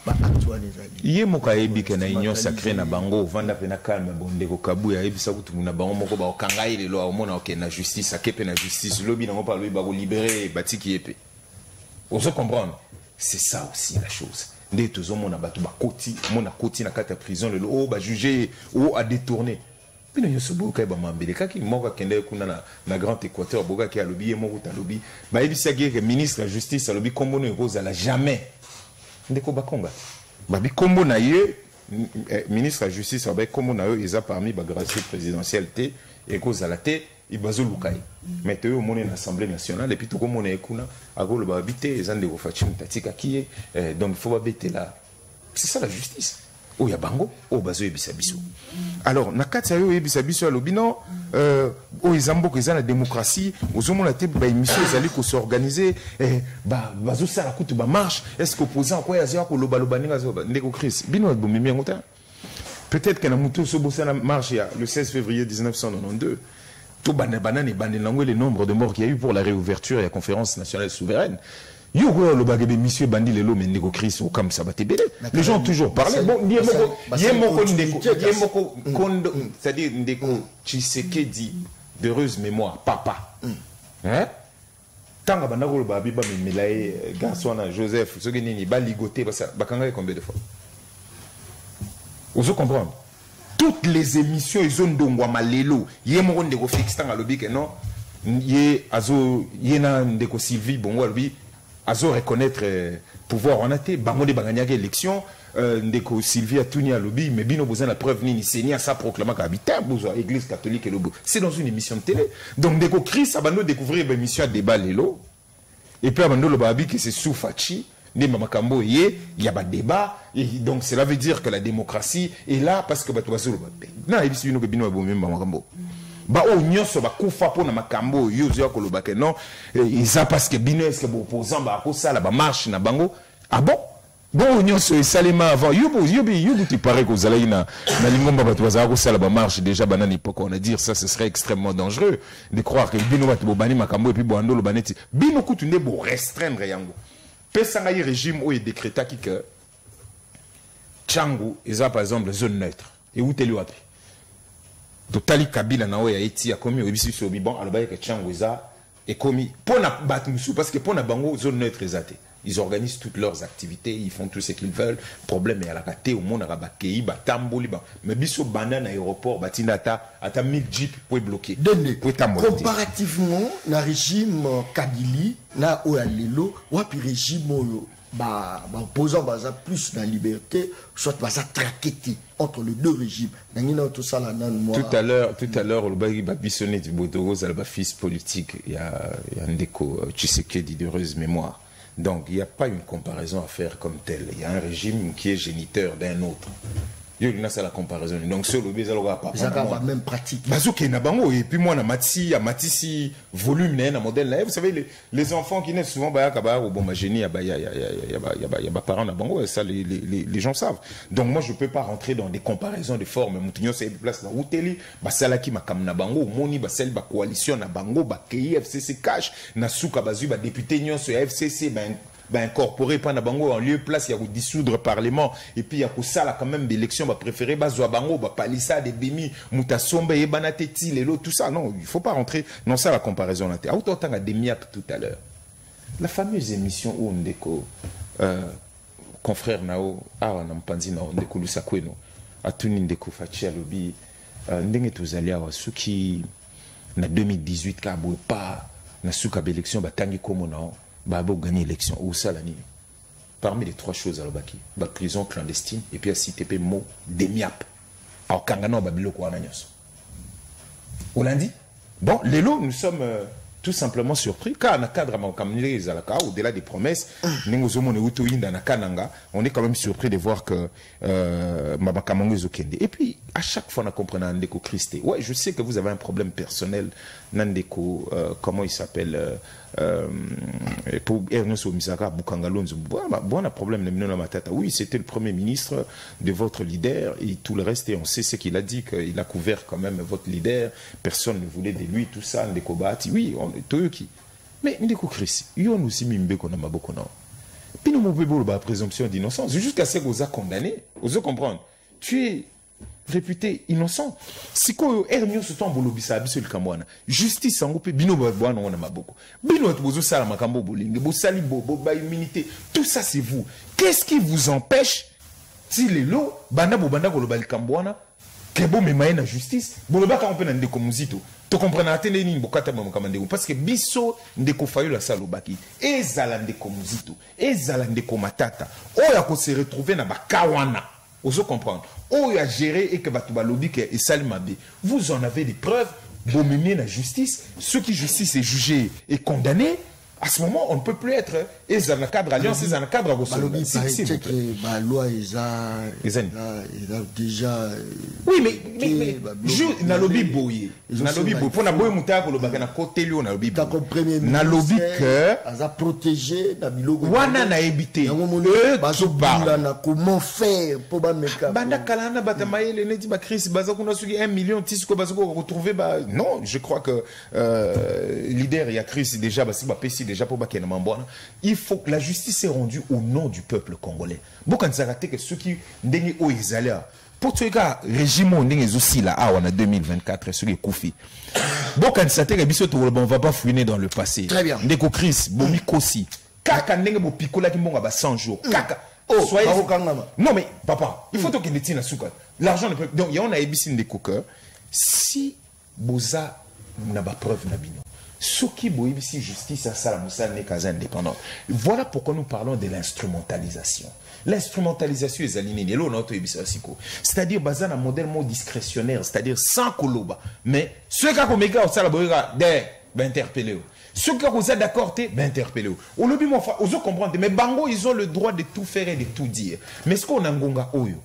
actuel il y a mon cas que na union sacrée na bango vanda pena calme bonde ko kabuya ebisa kutu na bango moko ba okangai le lo mona ok na justice akepe na justice lobi na pas lui ba libérer batiki épée. On se comprendre. C'est ça aussi la chose. Dès que tout mona batu ba koti mona koti na kata prison le o ba juger ou a détourner. Bino yoso boka ba mambele kaki moko kende kuna na Grand Équateur boka ki alobi e moko talobi ba ebisa que ministre de la justice alobi kombo no rose la jamais ndeko bakonga ba bi kombo na ye ministre de la justice ba kombo na yo eza parmi ba grâce présidentielle té et cause à la té ibazo lukai mais te au monde na l'Assemblée nationale et puis tout comme on est kuna agolo ba habiter ezande ko fachi mtatika ki donc il faut ba bêter là c'est ça la justice. Oh ya bango oh bazo ebisa biso alors nakati yo ebisa biso alobi non oh izambo que za la démocratie ozomona te ba émission ezali ko s'organiser bazo sala kutu ba marche est-ce que opposant quoi ya ko loba loba ninga ndeko Chris bino bomimi ngota peut-être que na mutu so bossa na marche le 16 février 1992 tout banane langue le nombre de morts qu'il y a eu pour la réouverture et la conférence nationale souveraine. Yo le bagage de monsieur Bandi Lelo mais Ndeko Chris ou comme ça va te belé. Les gens ont toujours parlé. Bon, c'est-à-dire Ndeko Tshisekedi d'heureuse mémoire, papa. Hein? Tant que Bandako le babi ba me melaye garçon Joseph, ce que nini ba ligoté ba kanga combien de fois. Vous comprenez? Toutes les émissions ils ont ndongwa malelo, yemoko Ndeko Fix tant alobi que non, yé azo yena Ndeko Sylvie bongo alobi azo reconnaître pouvoir on a été bango de baganyaka élection ndeko Sylvia Tunia lobby mais bino besoin la preuve ni Seigneur ça proclama qu'habitant besoin église catholique et lobo c'est dans une émission de télé donc ndeko Chris abando découvrir une émission à débat lelo et puis abando le babi que c'est sous Fachi ne makambo il y a pas débat et donc cela veut dire que la démocratie est là parce que bato bazolo ba na ebisi bino que bino ba même makambo ba o nyonso ba kufa pona makambo yo zo koloba ke non ça parce que bino est-ce que opposant ba ko sala ba marche na bango ah bon nyonso salima avant yo tu paraît que zala ina na lingomba ba to za ko sala ba marche déjà banani poko on a dire ça ce serait extrêmement dangereux de croire que bino ba to bani makambo et puis bo andolo baneti bino kutu ne bo restreindre yango pesa ngai régime o e décréta ki que Tchangu eza par exemple zone neutre et où teli wapi totali Kabila na oya eti a commis obisi so bon alobaye que Tchangweza est commis pona batmusu parce que pona bango zone neutre ezate ils organisent toutes leurs activités ils font tout ce qu'ils veulent problème est à la raté au monde araba kei batamboli ba mais biso banana aéroport batinda ata 1000 jeep pour bloquer comparativement na régime Kabili na oya lelo wapi régime oyo opposant baza plus dans la liberté, soit baza traqué entre les deux régimes. Tout à l'heure, le bagi babissonné du Bodogo, c'est fils politique. Il y a Ndeko Tshisekedi d'heureuse mémoire. Donc il n'y a pas une comparaison à faire comme telle. Il y a un régime qui est géniteur d'un autre. Il y a la comparaison. Donc sur le Bézaloga, pas même pratique. Et puis moi, Matisi volume, modèle. Vous savez, les enfants qui naissent souvent, génie, il y a parents Nabango, ça les gens savent. Donc moi, je ne peux pas rentrer dans des comparaisons de formes. Moutinho, c'est une place dans Outeli, Basalaki, Makam Nabango, Moni, Basel, Coalition, Nabango, Bakei, FCC Cash, Nasuka, Bazu, député Nyon, FCC, incorporé par Nabango en lieu place, il y a dissoudre le Parlement, et puis il y a ça quand même d'élection, préféré, Bango, Palissa, des Bemi, Moutasombe, Ebanateti, Lelo, tout ça. Non, il ne faut pas rentrer dans ça la comparaison. Autant à Demiap tout à l'heure. La fameuse émission où Ndeko, confrère Nao, Nampanzi Nao, Ndeko Lusakweno, Atuni Ndeko Fachi Alobi, Ndenge Touzalia, Suki, na 2018, Kabou, pas, na Souka élection, Tangi Komo Nao. Babo gagner l'élection ou ça la nuit. Parmi les trois choses à l'obaki, la prison clandestine et puis à CTP mot demiap. Alors kangano babilo ko ananyos. On l'a dit. Bon, les lots nous sommes tout simplement surpris car na cadre au-delà des promesses, on est quand même surpris de voir que et puis à chaque fois on comprend Ndeko Christé. Ouais, je sais que vous avez un problème personnel Nandeko comment il s'appelle pour Ernest Misaka Bukangalonzo. Bon, un problème oui, c'était le premier ministre de votre leader et tout le reste et on sait ce qu'il a dit qu'il a couvert quand même votre leader, personne ne voulait de lui tout ça Ndeko Bahati. Oui, on est tout qui Mais ndeko Chris, yo nous aussi mimbeko na maboko na. Puis nous pouvons la présomption d'innocence jusqu'à ce que vous a condamné. Vous comprendre. Tu es réputé innocent. Si ko Hermio se tombe lobisa biso le Kambwana. Justice en groupe bino bwana on a maboko. Bino bozo sala makambo bolingi, bo sali bo ba immunité. Tout ça c'est vous. Qu'est-ce qui vous empêche si les lots banda bo banda ko lo bali Kambwana que bon mais na justice boloba ka on peut ndeko muzito to comprendre atene ni bokata mama kamandeko parce que biso ndeko fayo la salobaki ezala ndeko muzito ezala ndeko matata oya ko se retrouver na bakawana ozo comprendre oya gérer et que batu balobi que et salimabe vous en avez des preuves bon mener la justice ceux qui justice est jugé et condamné. À ce moment, on ne peut plus être dans le cadre alliance, dans le cadre la loi déjà. Oui, mais na lobby boye, na lobby boye. Pour na boye mutako lo bakana côté lui on a lobby. Na lobby que a protégé na bilogo. Wana na évité. Comment faire pour ba meka. Banda kalana batamaye ne dit ba Chris baza kuna suki 1 million tisiko baza ko retrouver ba non, je crois que leader il y a Chris déjà ba si ba PC déjà pour Bakena Mambouana, il faut que la justice est rendue au nom du peuple congolais. Beaucoup de raté que ceux qui n'ont pas exalé. Pour tout cas, régime on aussi là en 2024 ceux qui koufi. Beaucoup de raté que biso on va pas fouiner dans le passé. Très bien. Ndeko Chris, Bomi Kosi, kaka ndenge bo pikola ki mbonga ba 100 jours. Kaka. Oh, soyez non mais papa, il faut que ne tient la souka. L'argent ne peut donc il y a on a ébissé ndeko cœur. Si boza n'a pas preuve na bino. Ce qui est ici justice à Salamoussa n'est qu'à indépendant. Voilà pourquoi nous parlons de l'instrumentalisation. L'instrumentalisation est alignée. C'est-à-dire basé sur un modèle discrétionnaire, c'est-à-dire sans koloba. Mais ceux qui ont méga au Salaboïga, interpellé. Ceux qui ont d'accord, interpellé. On le dit, on comprend. Mais Bango, ils ont le droit de tout faire et de tout dire. Mais ce qu'on a ngonga oyo,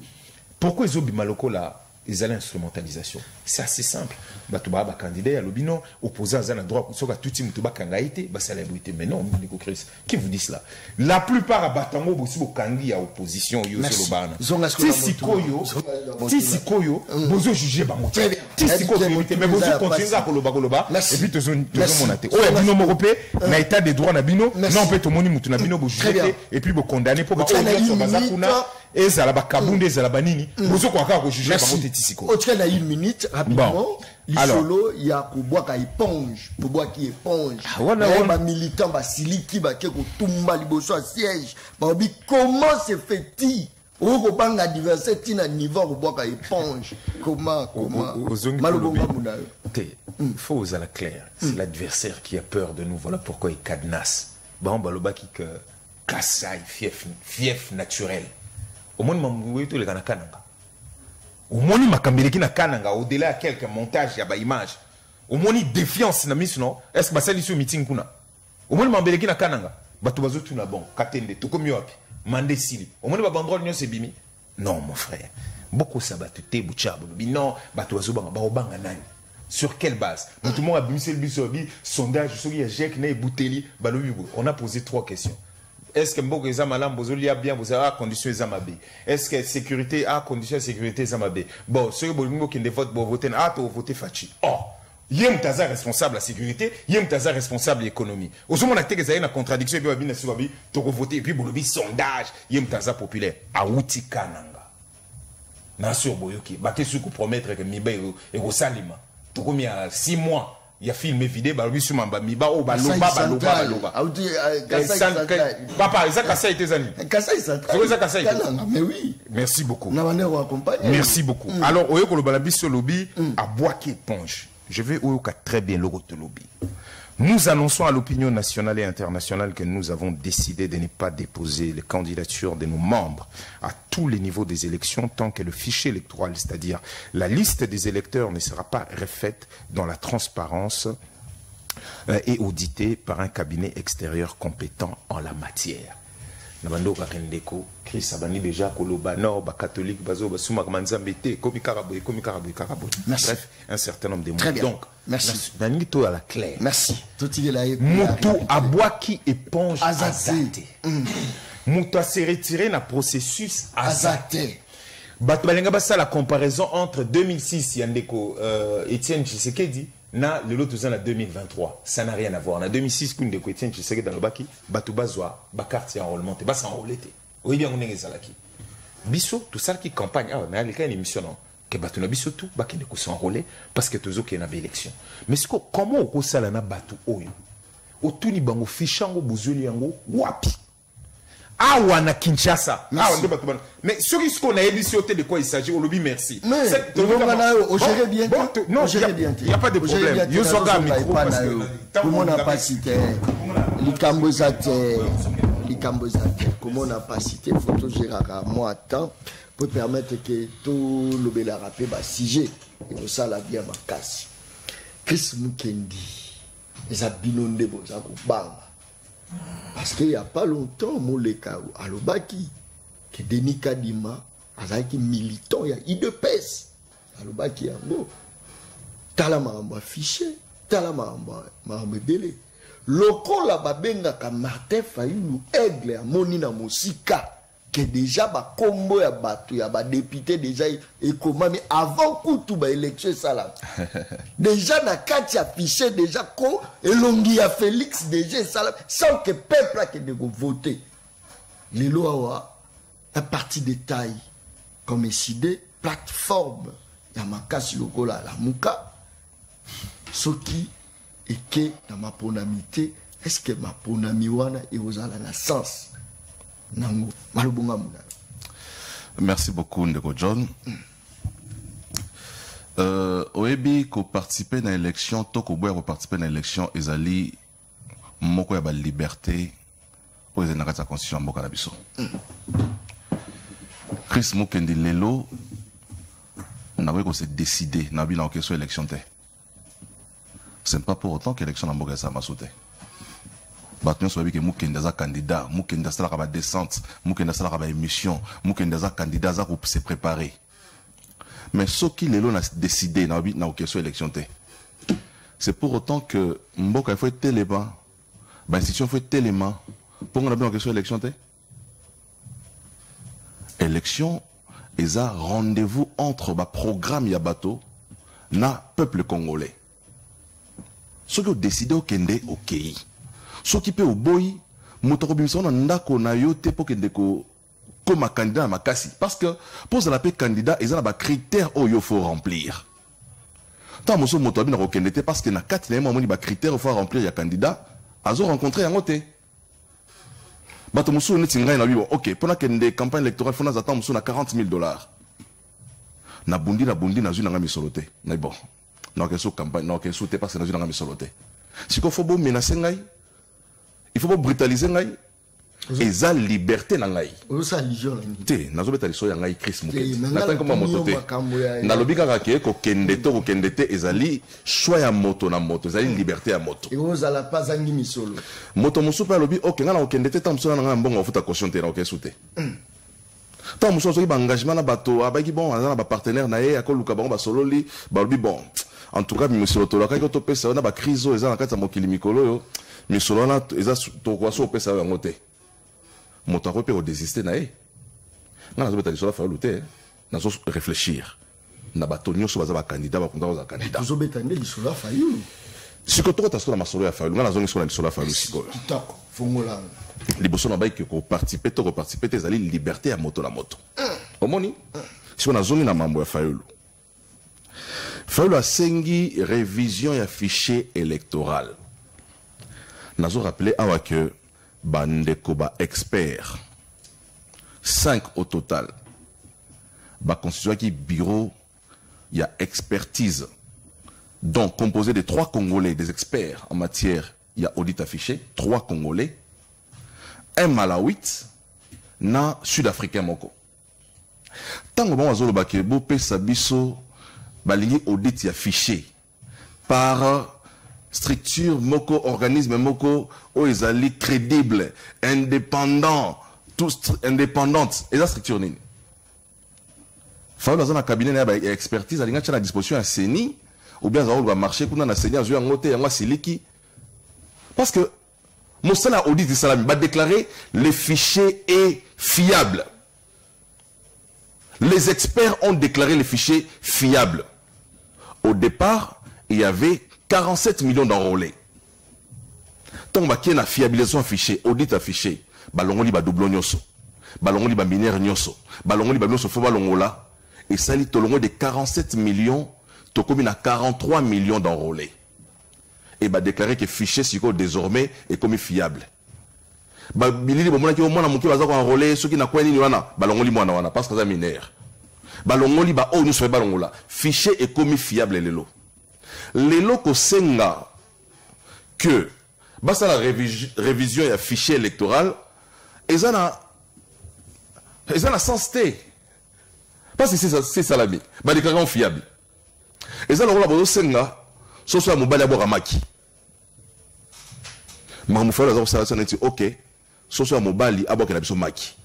pourquoi ils ont bimaloko là? Ils allaient instrumentalisation. C'est assez simple. Batouba ba candidat à l'obino, opposé à un droit, soit tout le monde kangaïté, bah ça l'habité. Mais non, qui vous dit cela? La plupart à Batango, aussi au kangi à opposition, yo sur le bana. Si koyo, bozo jugé bango. Si koyo, mais bozo continuer à koloba, et puis tout mon athée. Oh, bino européen, na état des droits na bino, non peut tout moni mutu na bino bo juger et puis bo condamner pour ba sur bazakuna. Et ça la bakabunde, ça la banini. Bozo kwa ka ko juger bango tetisiko. Au na une minute rapidement. L'isolo, il y a pour boire qui éponge, pour boire qui éponge. Les militants, siliki, qui tumba liboso à siège. Comment se fait-il? Au bang adversaire, il a niveau pour boire qui éponge. Comment? Il faut oser la claire. C'est l'adversaire qui a peur de nous. Voilà pourquoi il cadenasse. Bon, balobaki que kassaï, fief naturel. Au moins, il y a les Kanaka. Au moins, il kananga au-delà de quelques montages, il y a des images. Au moins, il y a défiance. Est-ce que c'est un meeting? Au moins, il y a kananga. Batu bazo tuna bon, katende, tout comme yopi, mande sili. Au moins, il y a bandrol nyo sebimi. Non, mon frère. Beaucoup sabatu te buchabo. Non, batu bazo banga, baobanga nani. Sur quelle base? Tout le monde a bimé le sondage, il y a Jek, Ney, Bouteli, Baloui. On a posé 3 questions. Est-ce que Mboko Ezama Lambozoli a bien vous avez condition Ezamabe? Est-ce que sécurité a condition de sécurité Ezamabe? Bon, ceux qui ne votent pour voter a voté Fachi. Oh, Yem Taza responsable à la sécurité, Yem Taza responsable à l'économie. Au moment où on a une contradiction, et puis on a voté, et puis on a sondage, Yem Taza populaire. Aouti Kananga. Nassur Boyoki, Baké Soukou promettre que Mibe et Rosalima. Tout comme il y a 6 mois. Il y a filmé vidéo, bah sur Mamba, Miba, Baloba. Papa, ça Kassai était zani. Kassai. Mais oui. Merci beaucoup. Merci Merci beaucoup. Alors, Oyo Kolobalabi sur lobby, à Boaké Ponge. Je vais Oyoka très bien le de lobby. Nous annonçons à l'opinion nationale et internationale que nous avons décidé de ne pas déposer les candidatures de nos membres à tous les niveaux des élections tant que le fichier électoral, c'est-à-dire la liste des électeurs, ne sera pas refaite dans la transparence et auditée par un cabinet extérieur compétent en la matière. Nabando Kakendeko, Chris Sabani déjà Koloba Nord, catholique, Bazo, Basuma Manzambete, Komi Karaboy. Bref, un certain nombre de mots. Très bien. Donc, merci. Danito à la claire. Merci. Moutou Abouaki éponge Azate. Moutou s'est retiré dans le processus Azate. Batbalenga basa la comparaison entre 2006 Yandeko Etienne Tshisekedi Na le lot en 2023, ça n'a rien à voir. En 2006, quand on était je sais que dans le baki, Batoubazoa, Bakart y enrôlement, te bas s'enrôler. Oui bien on est zalaki. Biso tout ça qui campagne ah mais les émission non que Batou na biso tout baki ne ko s'enrôler parce que tozo qui na élection. Mais comment on ça na Batou oyo? Otuni bango fichango buzuli yango wapi? Awa na Kinshasa. Mais ce qu'on a édition de quoi il s'agit, on le dit merci. Mais il n'y a pas de problème. Tout le monde n'a pas cité. Comment on n'a pas cité, photo Gérard, moi, attends, pour permettre que tout le bel rappé va siger. Et ça, la vie à ma casse. Chris Mukendi, les abinondés, bon, ça, parce qu'il n'y a pas longtemps, mon Lekao, à l'Obaki, que Denis Kadima, qui militant, il y a IDPS, à l'Obaki, en gros. Talama affiché, Talama belé. Loko la babenga ka Martin Fayulu aigle à Monina Mosika, que déjà ba combo ya batu ya ba député déjà et comment mais avant coup ba élection ça là. Déjà na kati affiché déjà ko elongi à Félix déjà ça là sans que peuple a que de voter. Les lois un parti de taille comme décidé plateforme ya makasi lokola la muka soki et que dans ma ponamité est-ce que ma ponamiwana et aux ala na sens. Merci beaucoup, Ndeko John. Oebi ko participer à l'élection, toko boya ko participer à l'élection, ezali moko ya ba liberté, o ezali na kati ya constitution mboka na biso. Chris Mukendi lelo na ko se décider na bi na question élection te. Ce n'est pas pour autant que l'élection na mboka sa masote. Batons soit que Mukendi za candidat, Mukendi sala ka descente, Mukendi sala ka émission, Mukendi za candidat za pour se préparer. Mais ce qui lelo na décidé na question élection te. C'est pour autant que mboka faut téléma, ba institution faut téléma pour on a bien question élection te. Élection eza rendez-vous entre ba programme ya bateau na peuple congolais. Ce que décidé au Kende au Kei. Ce qui peut au boy, motoko bimison na ndako na yote pour kende ko comme candidat à makasi parce que pour la paix candidat ils ont des critères où il faut remplir. Tant moso moto bina ko kende te parce que na 4 na mo ni ba critères faut remplir ya candidat azo rencontrer en ngote. Bato moso ne tinga na bibo OK pour na kende campagne électorale faut na attendre moso na $40,000. Na bundi na zuna ngami solote. Na bon. Na ke so campagne na ke so te parce que na zuna ngami solote. Si ko faut bo menacer ngai il faut pas brutaliser ngai et ça liberté na ngai te nazo beta liso ya ngai Chris Mukendi natan comme moto te na lobika ka ke ko kende te ezali choix ya moto na moto ezali liberté ya moto et oza la pas angi misolo moto musupa lobi OK ngana ko kende te tamso na ngai mbongo futa caution te na ko sute tant muso so ba engagement na bato abaki bon na ba partenaire na ye akoluka bango ba sololi ba lobi bon en tout cas monsieur Lotolo ka ko to pesa na ba crise eza na kati ya mokili mikolo yo mais selon là eza to kwa so pesa yango te moto ko pe o désister na e na zo beta lisola fa luté na zo réfléchir na bato nyonso baza ba candidat ba konda za candidat zo beta ndeli lisola fa yu siko to ta so na masolo ya fa lu na zo ngiso na lisola fa lu siko kitako fongola liboso na ba ki ko participer te ezali liberté ya moto na moto omoni siko na zongi na mambo ya fa lu a sengi révision ya fichier électoral. Nazo rappelé awa que bandeko ba expert 5 au total ba constitué qui bureau ya expertise donc composé de 3 Congolais des experts en matière il y a audit affiché 3 Congolais un Malawite na Sud-Africain moko tango ba wazolo ba ke bo pesa biso balingi audit ya fichier par structure moko organisme moko o ezali crédible indépendant tous indépendante et la structure nini fa dans un cabinet na expertise alinga tcha na disposition ya CENI ou bien za va marcher kuna na CENI azu yango te yango siliki parce que mosala audit salami va déclarer le fichier est fiable. Les experts ont déclaré le fichier fiable. Au départ, il y avait 47 millions d'enrôlés. Tant que la fiabilisation affichée, audit affiché, balongoli ba doublon nyoso, balongoli ba mineur nyoso, balongoli ba nyoso fo balongola, et ça lit tolongo de 47 millions, to comme à 43 millions d'enrôlés. Et bah déclarer que fichier siko désormais est comme fiable. Bah bilili bomona ki omona muki baza ko enrôler ceux qui na quoi ni wana, balongoli mwana wana parce que ça mineur. Balongoli ba oh nous fait balongola, fichier est comme fiable lelo. Lelo ko senga que basta la révision et fichier électoral et ça na sens T parce que c'est ça la vie ba déclaration fiable et ça la bozo senga so so mobali abora maki mamu fa la ça ça OK so so mobali aboka na biso maki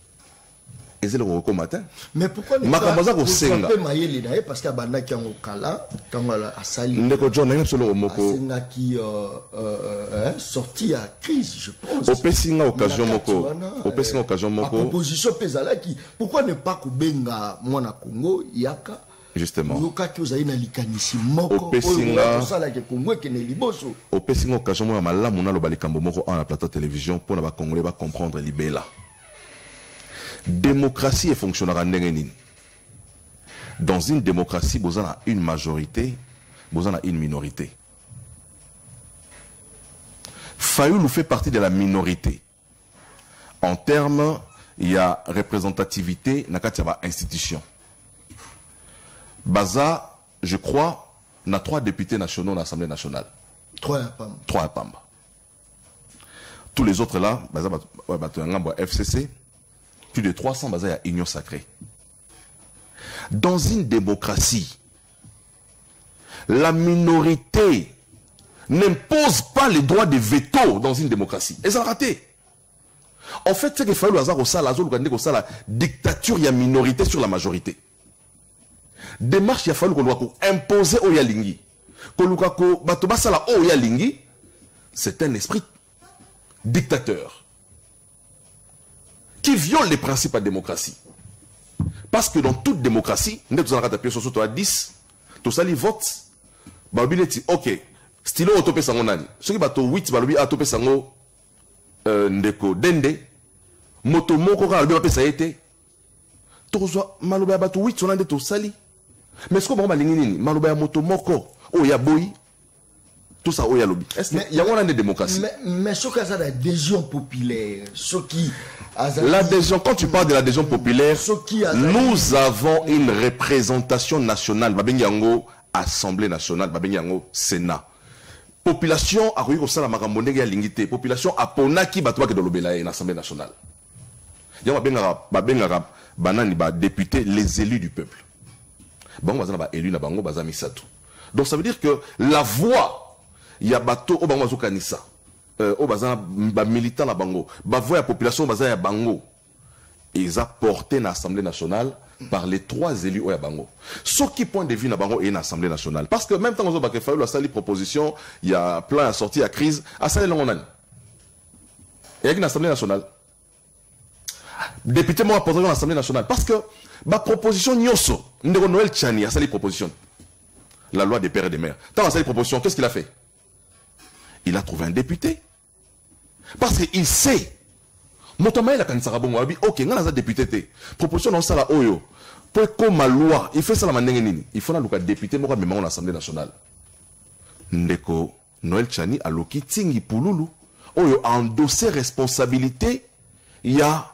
et c'est le matin. Mais pourquoi ne pas parce qu'il y a banda qui ont kala quand à sali ndeko John na solo moko qui sorti à crise je pense au pesinga occasion moko proposition pesala qui pourquoi ne pas kubenga mwana Congo yaka justement yoka ki ozayi na likanisi moko au pesinga sala ke Congo ke ne liboso au pesinga occasion mo malamu na lo balikambo moko en la plateau télévision pour na ba congolais ba comprendre libela. Démocratie et fonctionnera ndengenine. Dans une démocratie, vous avez une majorité, vous avez une minorité. Fayoulou fait partie de la minorité. En termes, il y a représentativité, il y a institution. Baza, je crois, on a 3 députés nationaux dans l'Assemblée nationale. 3 à Pamba. 3 à Pamba. Tous les autres là, Baza, FCC, plus de 300 basés à Union Sacrée. Dans une démocratie, la minorité n'impose pas les droits de veto dans une démocratie. Et ça a raté. En fait, c'est qu'il fallait la dictature, il y a minorité sur la majorité. Démarche, il a fallu qu'on imposer au Yalingi. C'est un esprit dictateur qui viole les principes de la démocratie. Parce que dans toute démocratie, nous avons tapé sur 10, tout ça, les votes, ok, stylo autopé sango nani. Ceux qui battent 8, balobi autopé sango ndeko dende, moto moko ka balobi ça été. Tozo malobi battu 8 on ande to sali. Mais ce que bon balingi nini, malobi moto moko, oh ya boy. Tout ça, il y a lobby. Il y a une démocratie. Mais ce que ça l'adhésion populaire, l'adhésion, quand tu parles de l'adhésion populaire, nous avons une représentation nationale. Babengiango, Assemblée nationale, Babengiango, Sénat. Population, a eu ça la marambonde à l'ingité. Population, a ponaki batouak de l'obélaï, l'Assemblée nationale. Il y a Babengara, Banani, député, les élus du peuple. Bango, Bazana, élu, Nabango, Bazami Satou. Donc ça veut dire que la voix, il y a bateau au bango kanisa au bazan ba militant la bango ba voix la population bazan ya bango ils a porté l'Assemblée nationale par les 3 élus au ya bango ce qui point de vue na bango et l'Assemblée nationale parce que même temps on a fallu la salle proposition il y a plan à sortir à crise à salle longonani et avec l'Assemblée nationale député moi porté dans l'Assemblée nationale parce que ma proposition nyoso ndeko Noël Tchani a salle proposition la loi des pères et des mères tant à salle proposition qu'est-ce qu'il a fait? Il a trouvé un député. Parce qu'il sait. Motomaï la kanisara bongo abi OK, ngana za député. Proposition dans ça la oyo. Pour comme la loi, il fait ça la manenge nini. Il faut na luka député moko même en l'Assemblée nationale. Ndeko Noël Tchani a loki tingi pululu. Oyo endossé responsabilité, il y a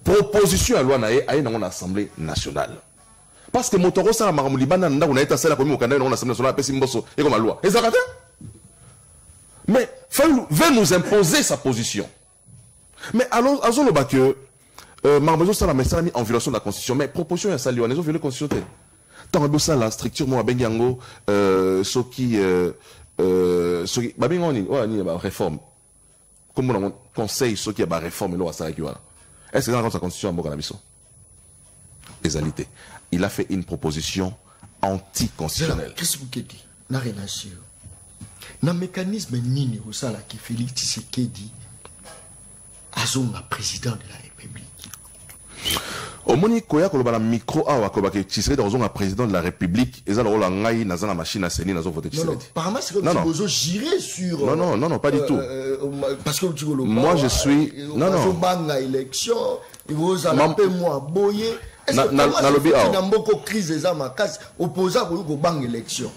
proposition à loi nae aye dans l'Assemblée nationale. Parce que motoro ça la maramulibana nda na eta sala komi okanda dans l'Assemblée nationale pesi mboso et comme la loi. Et ça raté? Mais Fayou veut nous imposer sa position. Mais alors, à Zoloba que Marmezo Sala a mis en violation de la Constitution. Mais proposition à Sali, on a violé la Constitution. Tant que la structure, moi, Bengango, ce qui. Babingoni, réforme. Comme on conseille ce qui est réforme, est-ce que dans sa Constitution, il a fait une proposition anticonstitutionnelle. Qu'est-ce que vous dites? N'a rien à dire. Na mécanisme nini au sala qui Félix Tshisekedi azonga président de la République. Au moni koya koloba na micro awa ko ba ke Tshisekedi dans un président de la République et ça le rôle ngai na la machine à seni na zo voter Tshisekedi. Non, apparemment c'est comme si Bozo girait sur. Non, pas du tout. Parce que tu veux moi je suis non. Banga élection, il vous a un peu moins boyé. Est-ce que na lobby awa. Na mboko crise za makasi opposant ko banga élection.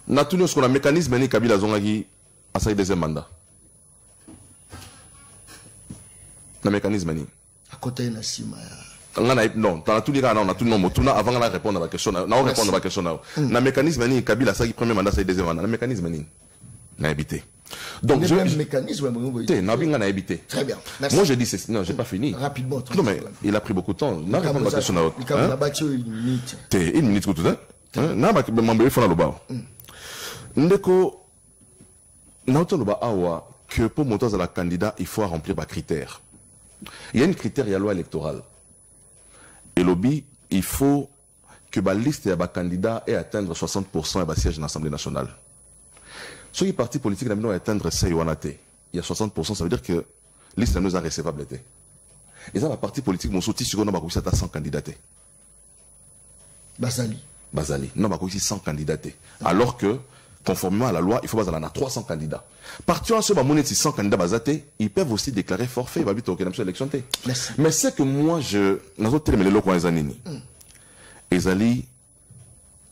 Na tout ce qu'on a mécanisme ni Kabila zongaki à sa deuxième mandat. Na mécanisme ni. À côté na sima. Non, t'as tout dit on a tout non, tout avant de répondre à la question. Non, répondre à la question. Na mécanisme ni Kabila sa qui premier mandat sa deuxième mandat. Na mécanisme ni na habité. Donc le même mécanisme na binga na habité. Très bien. Merci. Moi je dis c'est non, j'ai pas fini. Rapidement. Non mais il a pris beaucoup de temps. Na répondre à la question. Il a battu une minute. Une minute tout ça. Na ba membre fona loba. Ndeko na to loba awa que pour monter à la candidat, il faut remplir des critères. Il y a une critère, il y a la loi électorale. Et lobby, il faut que la liste des candidats ait atteindre 60% de siège dans l'Assemblée nationale. Ceux qui partis politiques ont atteindre 6%. Il y a 60%, ça veut dire que la liste nous a recevable. Et ça, la parti politique, mon soutien, sur nous, à 100 candidats. Basali. Non, on 100 candidats. Alors que, conformément à la loi, il faut avoir 300 candidats. Partir en ce moment, 100 candidats basés, ils peuvent aussi déclarer forfait, ils vont vite au élection. Mais c'est que moi,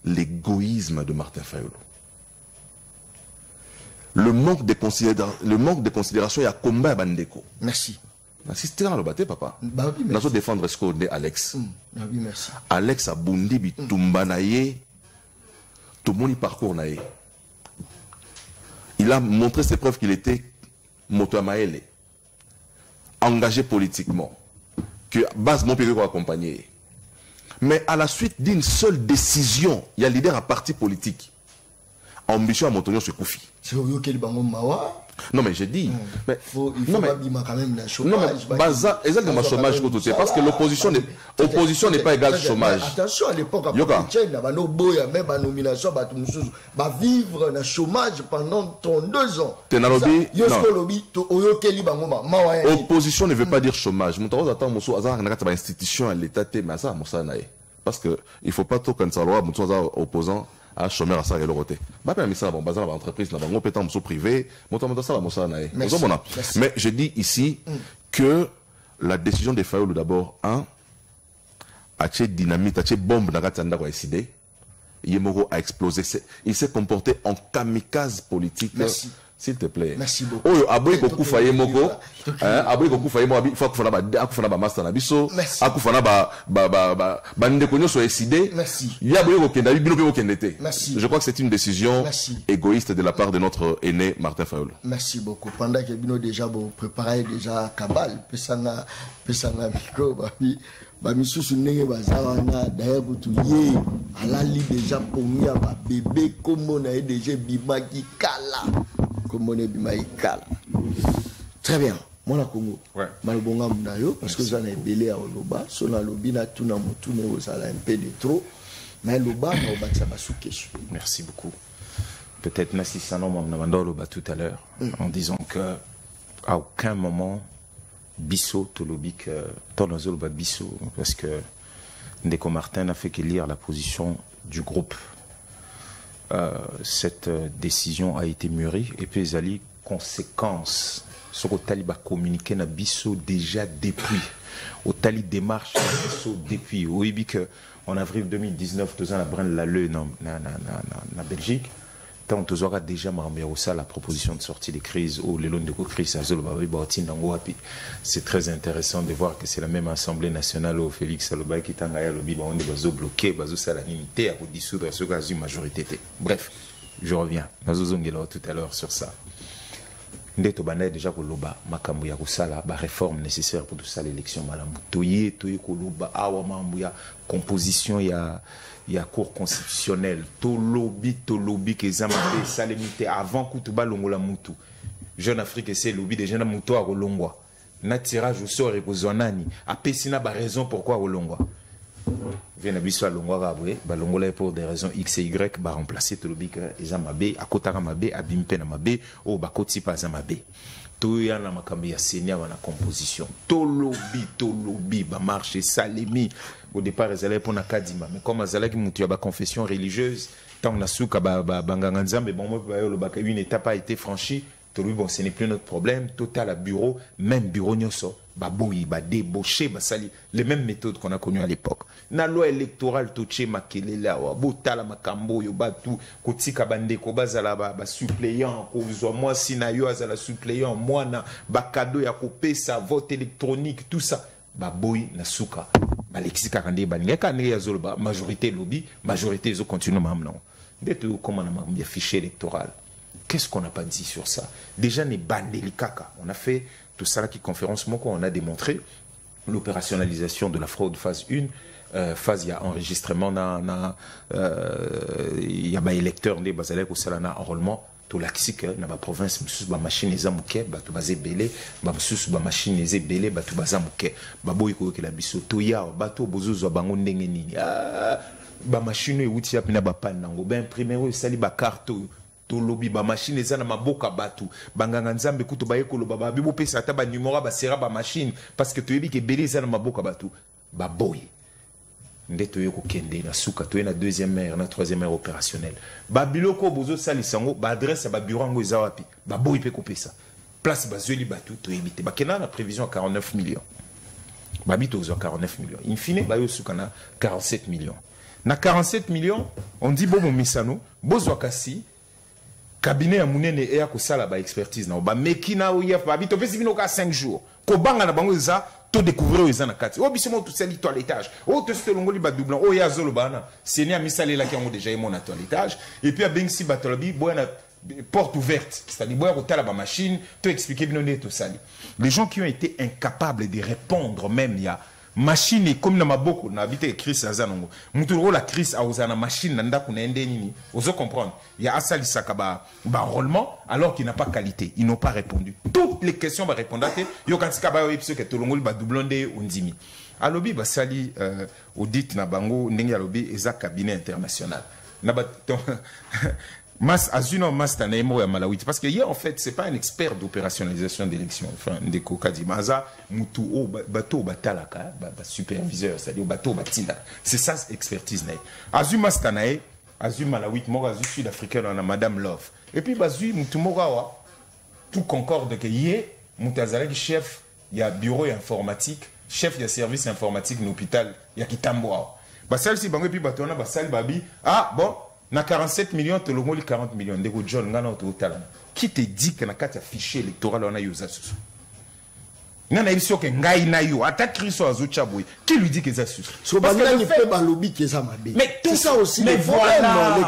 l'égoïsme de Martin Fayulu. Le manque de considération, il y a combat à Bandeko. Merci. C'était dans le bâté, papa. Nous allons défendre ce qu'on dit, Alex. Merci. Alex a bondi, Bitumbanaye, tout le monde y parcourt. Il a montré ses preuves qu'il était Motoamaele, engagé politiquement, que base mon période accompagné. Mais à la suite d'une seule décision, il y a leader à parti politique. Ambition à Motonio se Koufi. C'est au lieu qu'il Mawa. Non mais j'ai dit, mais il faut quand même la chômage. Non mais baza, exactement chômage parce que l'opposition n'est pas égale chômage. Attention à l'époque après nomination va vivre le chômage pendant 32 ans. Opposition ne veut pas dire chômage. Institution à l'état mais ça parce que il faut pas tout quand ça loi opposant à chômeur à ça et le côté. Bah pas mis ça bon bazar l'entreprise là bon compétent sous privé, montant ça la mais je dis ici que la décision de Fayulu d'abord a été dynamite, a été bombe dans Gatanda quoi décidé. Yemoro a explosé, il s'est comporté en kamikaze politique. Merci. S'il te plaît. Merci beaucoup. Oh, aboy beaucoup faye moko. Aboy beaucoup faye mo faut que ba master na biso. Akufana ba ndeko nyoso décidé. Merci. Ya boy kokenda bino pe kokendete. Merci. Je crois que c'est une décision égoïste de la part de notre aîné Martin Fayulu. Merci beaucoup. Pendant que bino déjà bon préparer déjà cabal pesanga biko ba misusu ndenge bazana d'ailleurs kutuye alali déjà pomia ba bébé comme on a déjà bimaki kala. Très bien. Mon Congo. Malbonga Mdayo, parce que j'en ai belé à Oloba. Son alobi na tout na motu ne vous un peu de trop. Mais Oloba, ça va sous question. Merci beaucoup. Peut-être Nassi Sanon m'a Oloba tout à l'heure, en disant que à aucun moment, Bisso, Tolobik, Tonazoloba Bisso, parce que Ndeko Martin n'a fait que lire la position du groupe. Cette décision a été mûrie et puis il y a conséquences sur le taliban communiqué na biso déjà depuis au tali démarche biso depuis oui que en avril 2019 deux ans la brand la le na Belgique tant on aura déjà marmé au ça la proposition de sortie des crises ou les lots de crise à Zolobawi Batin Dangoapi. C'est très intéressant de voir que c'est la même Assemblée nationale au Félix Aloba qui tangaya le biban de bazo bloqué bazo salanité à dissoudre ce cas une majorité. Bref, je reviens. Bazo zongela tout à l'heure sur ça. Ndeto banda déjà ko loba makambu ya kusala ba réforme nécessaire pour tout ça l'élection malambu. Toye ko loba awa mambu ya composition ya cour constitutionnelle to lobby que zamate salemité avant kutuba longola mutu jeune Afrique c'est lobby des jeunes mutu à kolongwa na tirage au sort reposant nani apesina ba raison pourquoi kolongwa vient biso longwa babwe ba longola pour des raisons x et y ba remplacer to lobby que ezamabe akotaka mabe abimpe na mabe o bakoti pa zamabe toya na makambi ya senia wana composition tolobi ba marché salemi au départ ils allaient pour na kadima mais comme azalaki mutu ya ba confession religieuse tant na suka ba banganga nzambe bon moi le baka une étape a été franchie tolobi bon ce n'est plus notre problème total à bureau même bureau nyoso ba boyi ba débauché ba sali les mêmes méthodes qu'on a connues à l'époque na loi électorale toche makelela wa botala makambo yo batu kotika bandeko bazala ba suppléant ko moi sinayo azala suppléant moi na ba cadeau ya kopesa vote électronique tout ça ba boyi na suka ba lexika kande ba ngeka ne yazolo ba majorité lobby majorité zo continue mamnon d'être comment na ma fichier électoral. Qu'est-ce qu'on n'a pas dit sur ça? Déjà, les bandelikaka. On a fait tout ça là qui conférence moko, on a démontré l'opérationnalisation de la fraude phase 1, phase il y a enregistrement il y a ba électeur des bazalek ou salana enrôlement tout l'axique na ba province mususu ba machine eza muke ba to bazé belé ba mususu ba machine eza belé ba to baza muke ba boy ko ke la biso to ya ba to bozuzo bango ndenge nini ba machine euti ya pina ba pan nango ba imprimer sali ba carte tolobi ba machine eza na maboka batu banganga nzambe kuto ba ekolo ba bibo pesa ata ba numéro ba sera ba machine parce que toyebi ke belé eza na maboka batu ba boy ndeto yoko kende na suka to na deuxième heure na troisième heure opérationnelle ba biloko bozo sali sango ba adresse ba bureau ngo eza wapi ba boy pe kopesa place ba zeli batu to yebite ba kena na prévision 49 millions ba bito zo 49 millions in fine ba yo suka na 47 millions na 47 millions on dit bobo misano bozo kasi cabinet ya munene e ya kosala ba expertise na ba mekina o ya ba bito pesi bino ka 5 jours ko banga na bango eza to découvrir aux anakati o bisemo tout sali toilettage o to stelongoli ba doublant o ya zolo bana senia misale la ki on déjà mon toilettage et puis a bengsi batolobi boyana porte ouverte c'est-à-dire boya ko tala ba machine to expliquer bino ne to sali les gens qui ont été incapables de répondre même il y a machine comme na maboko na habité Chris azanongo mutu la Chris a osana machine na ndaku na ende nini ozo comprendre il y a asali sakaba ba enrôlement alors qu'il n'a pas qualité ils n'ont pas répondu toutes les questions ba répondre yo katika ba episode que tolongoli ba doublonde ondimi alobi ba sali audit na bango ndenge alobi eza cabinet international na ba Mas Azuno Mas Tanemo et Malawiti. Parce que hier, en fait, c'est pas un expert d'opérationnalisation d'élection. Enfin, Ndeko Kadimaza, Moutou, Bateau, Batalaka, superviseur, c'est-à-dire Bateau, Batina. C'est ça, expertise. Azu Mas Tanae, Azu Malawiti, Mora, Azu Sud-Africain, on a Madame Love. Et puis, Bazu, Moutou Morawa, tout concorde que hier, Moutazalek, chef, il y a bureau informatique, chef, il y a service informatique, l'hôpital, il y a Kitamboa. Basal, si Bango, et puis Batona, Basal, Babi, ah, bon, na 47 millions, tu as 40 millions. De John, qui te dit que na carte fichier électoral on a eu ça? Nana il que ngai na yo attaque Christo azuchaboui. Qui lui dit que ça suce? Parce que il fait balobi que ça m'a bien. Mais tout ça aussi. Mais voilà.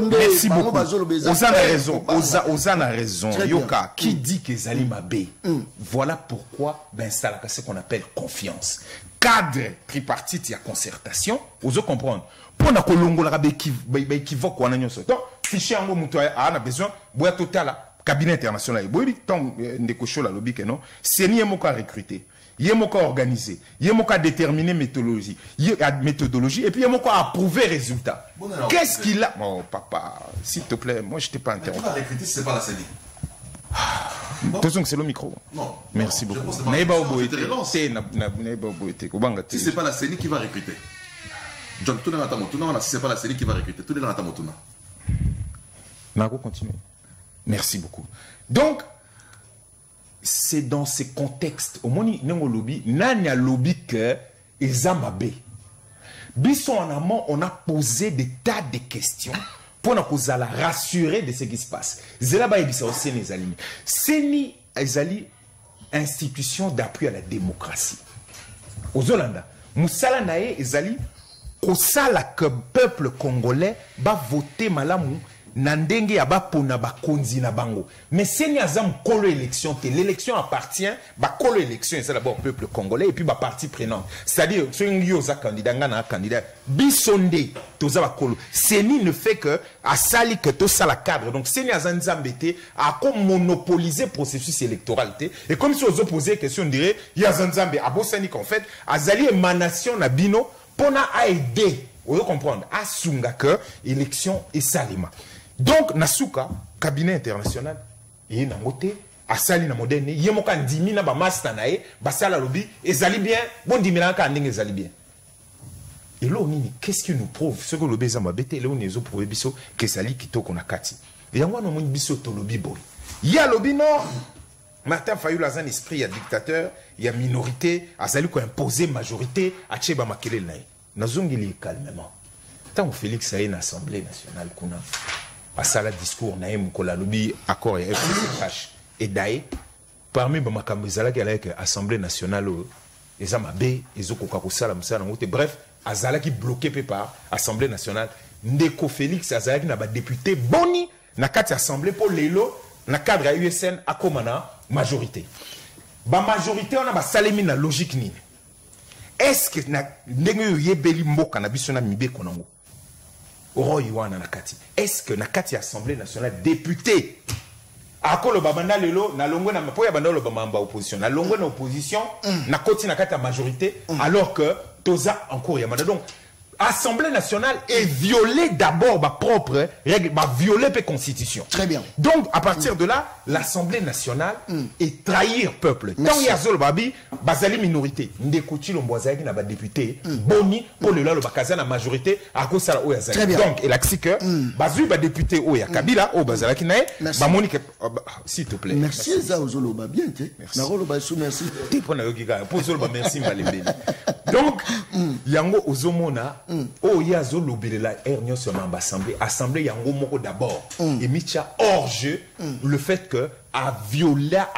Merci beaucoup. Ozana raison. Ozana raison. Yoka qui dit que Zali m'a bien. Voilà pourquoi ben ça là ce qu'on appelle confiance. Cadre tripartite il y a concertation. Vous comprendre. Pour na kolongo la équivoque wana nyonso. Donc fichier ngo muto a besoin boya total cabinet international. Boyi tant ndeko shola lobi que non. C'est ni yemo ka recruter. Yemo ka organiser. Yemo ka déterminer méthodologie. Méthodologie et puis yemo ka approuver résultat. Qu'est-ce qu'il a? Oh papa, s'il te plaît, moi je t'ai pas interrompu. Qui va recruter c'est pas la CENI. Attention, c'est le micro. Non. Merci beaucoup. Si c'est pas la CENI qui va recruter. John, tout le monde si c'est pas la CENI qui va recruter, tout le monde attend. Nago continue. Merci beaucoup. Donc, c'est dans ces contextes, au moins, lobby, nanya lobby que Ezamabe. Bisson en amont, on a posé des tas de questions pour nous rassurer de ce qui se passe. Zelaba et Bissau, c'est les aliments. Seni Ezali, institution d'appui à la démocratie. Aux Hollanda, Moussala Nae Ezali, kosala que peuple congolais va voter malamu nandenge ya ba pona ba konzi na bango mais seni azam kolo élection l'élection appartient ba kolo élection c'est d'abord peuple congolais et puis ba partie prenante c'est-à-dire soki yo za candidat nga na candidat bisonde toza ba kolo seni ne fait que asali que to sala cadre donc seni azan zambete a comme monopoliser processus électoral et comme si on posait question on dirait ya zanzambe abosani qu'en fait azali émanation na bino pona a aider vous comprendre à sunga que élection et salima donc nasuka cabinet international et na moté asali na moderne yemoka ndimi na ba master na e basala lobi ezali bien bon dimila ka ndenge ezali bien. Et là, qu'est-ce qui nous prouve ce que le Bézama bête, là, on est au prouvé biso, que ça lit qui toque on a kati. Et y a moi, on a biso to lobby boy. Il y a lobby non. Martin Fayou a un esprit, il y a dictateur, il y a minorité, a sali ko imposer majorité, a tcheba makele naï. Nazongili calmement. Tant que Félix a une assemblée nationale qu'on a, à sala discours naï mukola lobby accord et FCH et daï. Parmi bamakamizala qui a l'assemblée nationale, les amabé, les okokakosala musala ngote, bref. Azalaki bloqué par l'Assemblée nationale. Ndeko Félix Azalaki n'a pas député boni na kati assemblée pour l'élo na cadre à USN à komana majorité. Ba majorité on a ba salemi na logique ni. Est-ce que na ndenge yebeli mboka na biso na mibe konango. Oro yiwana na kati. Est-ce que na kati assemblée nationale député ako le babanda lelo na longo na po ya banda le bamba opposition na longo na opposition na koti na kati majorité alors que Toza en cours Yamada. Donc, l'Assemblée nationale est violée d'abord ma propre règle, violer la Constitution. Très bien. Donc, à partir de là, l'Assemblée nationale est trahir peuple. Tant qu'il y a Zol Babi, Bazali minorité. Ndekouchi l'omboisaki n'a pas député. Boni, pour le lalo Bakaza la majorité, à cause de la Oyazali. Très bien. Donc, il a dit que Bazu va député Oya Kabila, au Bazalaki Nae, Monique, s'il te plaît. Merci, Zolo Babien. Merci. Merci. Donc, Yango Ozomona, oh Yazo Lobelela, Ernio sur l'Assemblée, Assemblée Yango Moko d'abord, et Micha hors jeu, le fait que a viola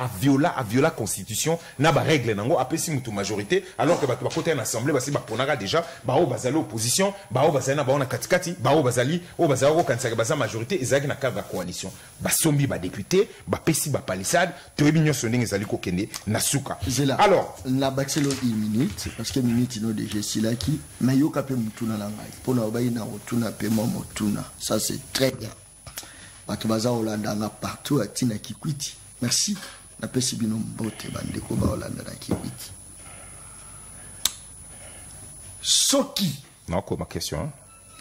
la constitution n'a pas règle nango a pesi mutu majorité alors que ba côté en assemblée basi ba ponaka déjà ba o bazali opposition ba o bazali na ba on katikati ba o bazali o kanisa ba majorité ezaki na cadre de coalition ba sombi ba député ba pesi ba palissade to ebinyo sondenge ezali ko kende na suka. Alors la baxelo 1 minute parce que minute ino déjà silaki mayoka pe mutuna na ngai pona obayi na otuna pe motuna ça c'est très bien. Batubaza Olanda nga partout à Tina Kikwiti. Merci. Na pesi bino mbote bandeko ba Olanda na Kikwiti. Soki. Non, quoi ma question.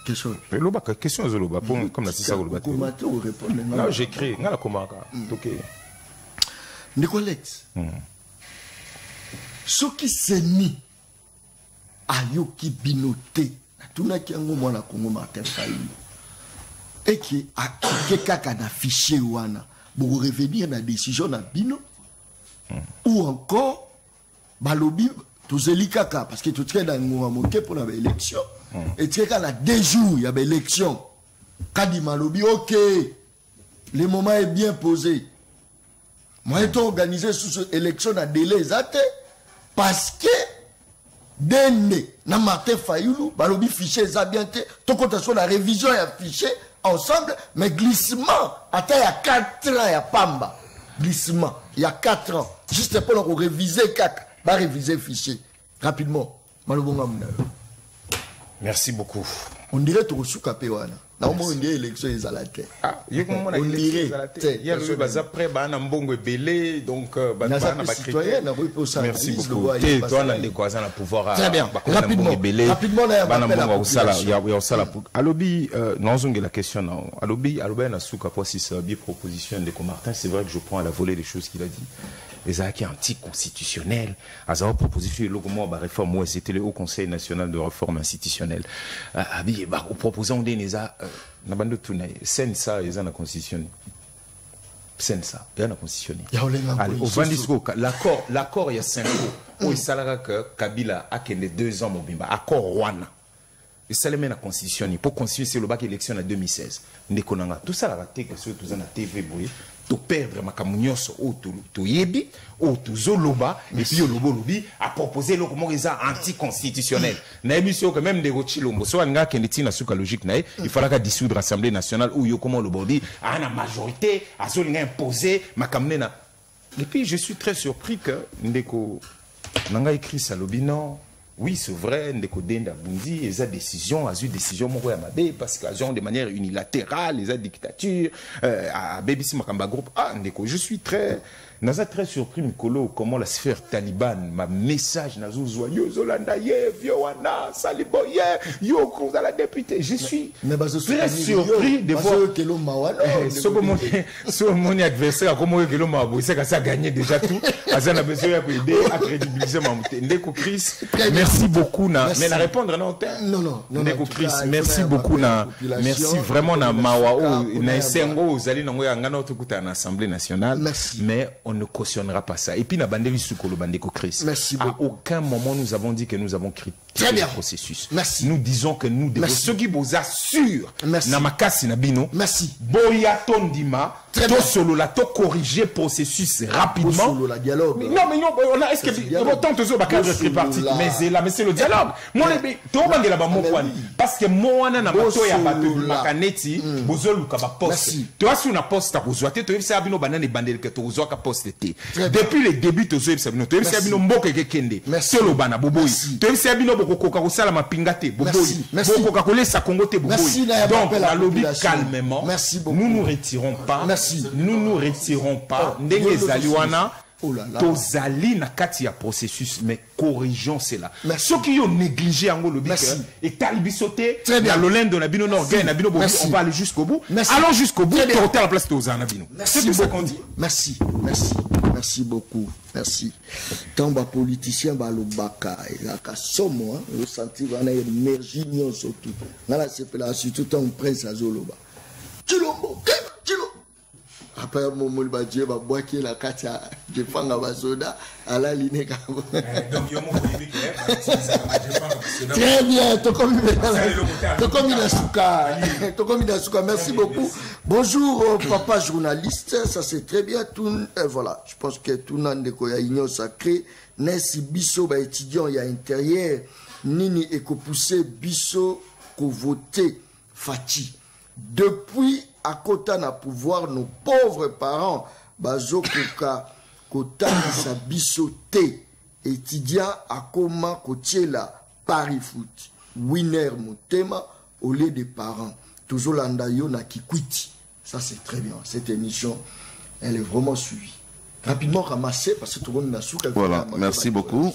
Question. Mais l'oba question zoloba comme la sisa zoloba. Comment tu répondre? Non, j'écris. Ngala komaka. OK. Nicolex. Soki seni ayoki binote. Tuna kiango mwana Kongo Martin Fayulu. Et qui a quelqu'un qui a affiché wana pour revenir dans la décision na bino ou encore balobi tozeli kaka parce que tout est dans le moké pour la élection et tu sais a 2 jours il y a élection kadi malobi OK le moment est bien posé moi j'ai organisé sous cette élection à délai exact parce que dende na Martin Fayulu balobi fichier za bien te to compte sur la révision et affiché ensemble, mais glissement, attends, il y a 4 ans, il y a Pamba. Glissement, il y a 4 ans. Juste pour nous réviser 4, va réviser le fichier. Rapidement. Merci beaucoup. On dirait que tu as wana. On dirait l'élection est à la tête. Ah, on dirait. Il y a le après, Mbongo belé, donc, merci beaucoup. Toi, on a des croisants à pouvoir. Très bien. Rapidement. Il y a ça là. Alobi, non, on a la question. Alobi, on a souka quoi si c'est une proposition de Martin. C'est vrai que je prends à la volée les choses qu'il a dit. Les acquis anticonstitutionnels, à avoir proposé le la réforme, c'était le Haut Conseil national de réforme institutionnelle. Proposant des Nabando Tunaï, Sensa, ils en ont constitutionné. Sensa, ils en ont constitutionné. Au Vandisco, l'accord, il y a 5 ans. Où il s'alara que Kabila a qu'elle 2 ans, Mobimba, accord Rwanda. Et ça, les a constitutionné. Pour constituer le bac élection en 2016. Tout ça, la raté, que ceux tous en a TV, to perdre ma kamunyoso ou to yebi ou to zoloba et puis le lobi a proposé le comment ils anticonstitutionnel na émission que même des rochilombo so nga keneti na suka logique na il faudra ka dissoudre l'Assemblée nationale ou yo comment le body a la majorité a so linga imposer ma kamnena et puis je suis très surpris que ndeko nanga écrit ça lobi non oui, c'est vrai, Ndekodenda Bundi, ils ont décision, ils ont décision, parce qu'ils ont de manière unilatérale, ils ont dictature, à BBC Makamba Group. Ah, Ndeko, je suis très surpris, Mikolo, comment la sphère talibane, ma message, yo Zolandaye, Vioana, Saliboye, yo Kouza la députée. Je suis très surpris de voir. Mon adversaire, comment ça a gagné déjà tout. Azan a besoin d'aider à crédibiliser Mamouté. Ndeko Chris, merci beaucoup. Mais la répondre, non, non. Ndeko Chris, merci beaucoup. Merci vraiment, na Mawao, na Sengo, Zali, Nangano, tout à l'Assemblée nationale. Mais on ne cautionnera pas ça. Et puis, na Bandévi Soukolo, Bandeko Chris. Merci beaucoup. À aucun moment, nous avons dit que nous avons critiqué le processus. Merci. Nous disons que nous devons. Ceux qui vous assurent, Namakasi Nabino, merci. Boya Tondima, to solo la to corriger processus rapidement. Solo la dialogue. Non, mais non, on a, est-ce que autant de choses cadre tripartite, mais c'est le dialogue. Moi, les to bange la ba mokwan parce que moi na na bato ya bato makaneti bozolu ka ba poste. Tu as sur na poste ta kozwate to yebisa bino banane bandel que to kozwa ka poste te. Depuis le début to yebisa bino to yebisa bino mboke ke kende. Solo bana boboyi. To yebisa bino bokokoka kosala mapinga te boboyi. Bokoka kolesa Congo te boboyi. Donc la lobby calmement. Nous nous retirons pas. Nous nous retirons pas. Ndenge zaliwana. Tozali na kati ya processus, mais corrigeons cela. Ceux qui ont négligé en lobby et talibisoté, na l'Olende na bino Norgay na bino bobi, on va aller jusqu'au bout. Allons jusqu'au bout. Porter la place de Ozana bino. C'est tout ça qu'on dit. Merci beaucoup. Merci. Tant ba politicien ba lobaka et la kasomo, le sentir on a énergie nyon surtout. Na la sepela surtout tant prince azoloba. Chilombo, chilo. Après mon molbadje va boire la katia je prends la basoda à la ligne. Très bien, merci beaucoup. Bonjour papa journaliste, ça c'est très bien tout voilà, je pense que tout le monde a union sacrée, Nessi biso ba étudiant il y a intérieur nini eko poussé biso ko voter Fati. Depuis à Kota na pouvoir, nos pauvres parents, bazo koka kota sa bisoté, étudiant à comment kotiela Paris Foot, winner motema au lieu des parents. Toujours l'andayo na kikwiti. Ça c'est très bien. Cette émission, elle est vraiment suivie. Rapidement ramassée parce que tout le monde n'a souka. Voilà, merci beaucoup.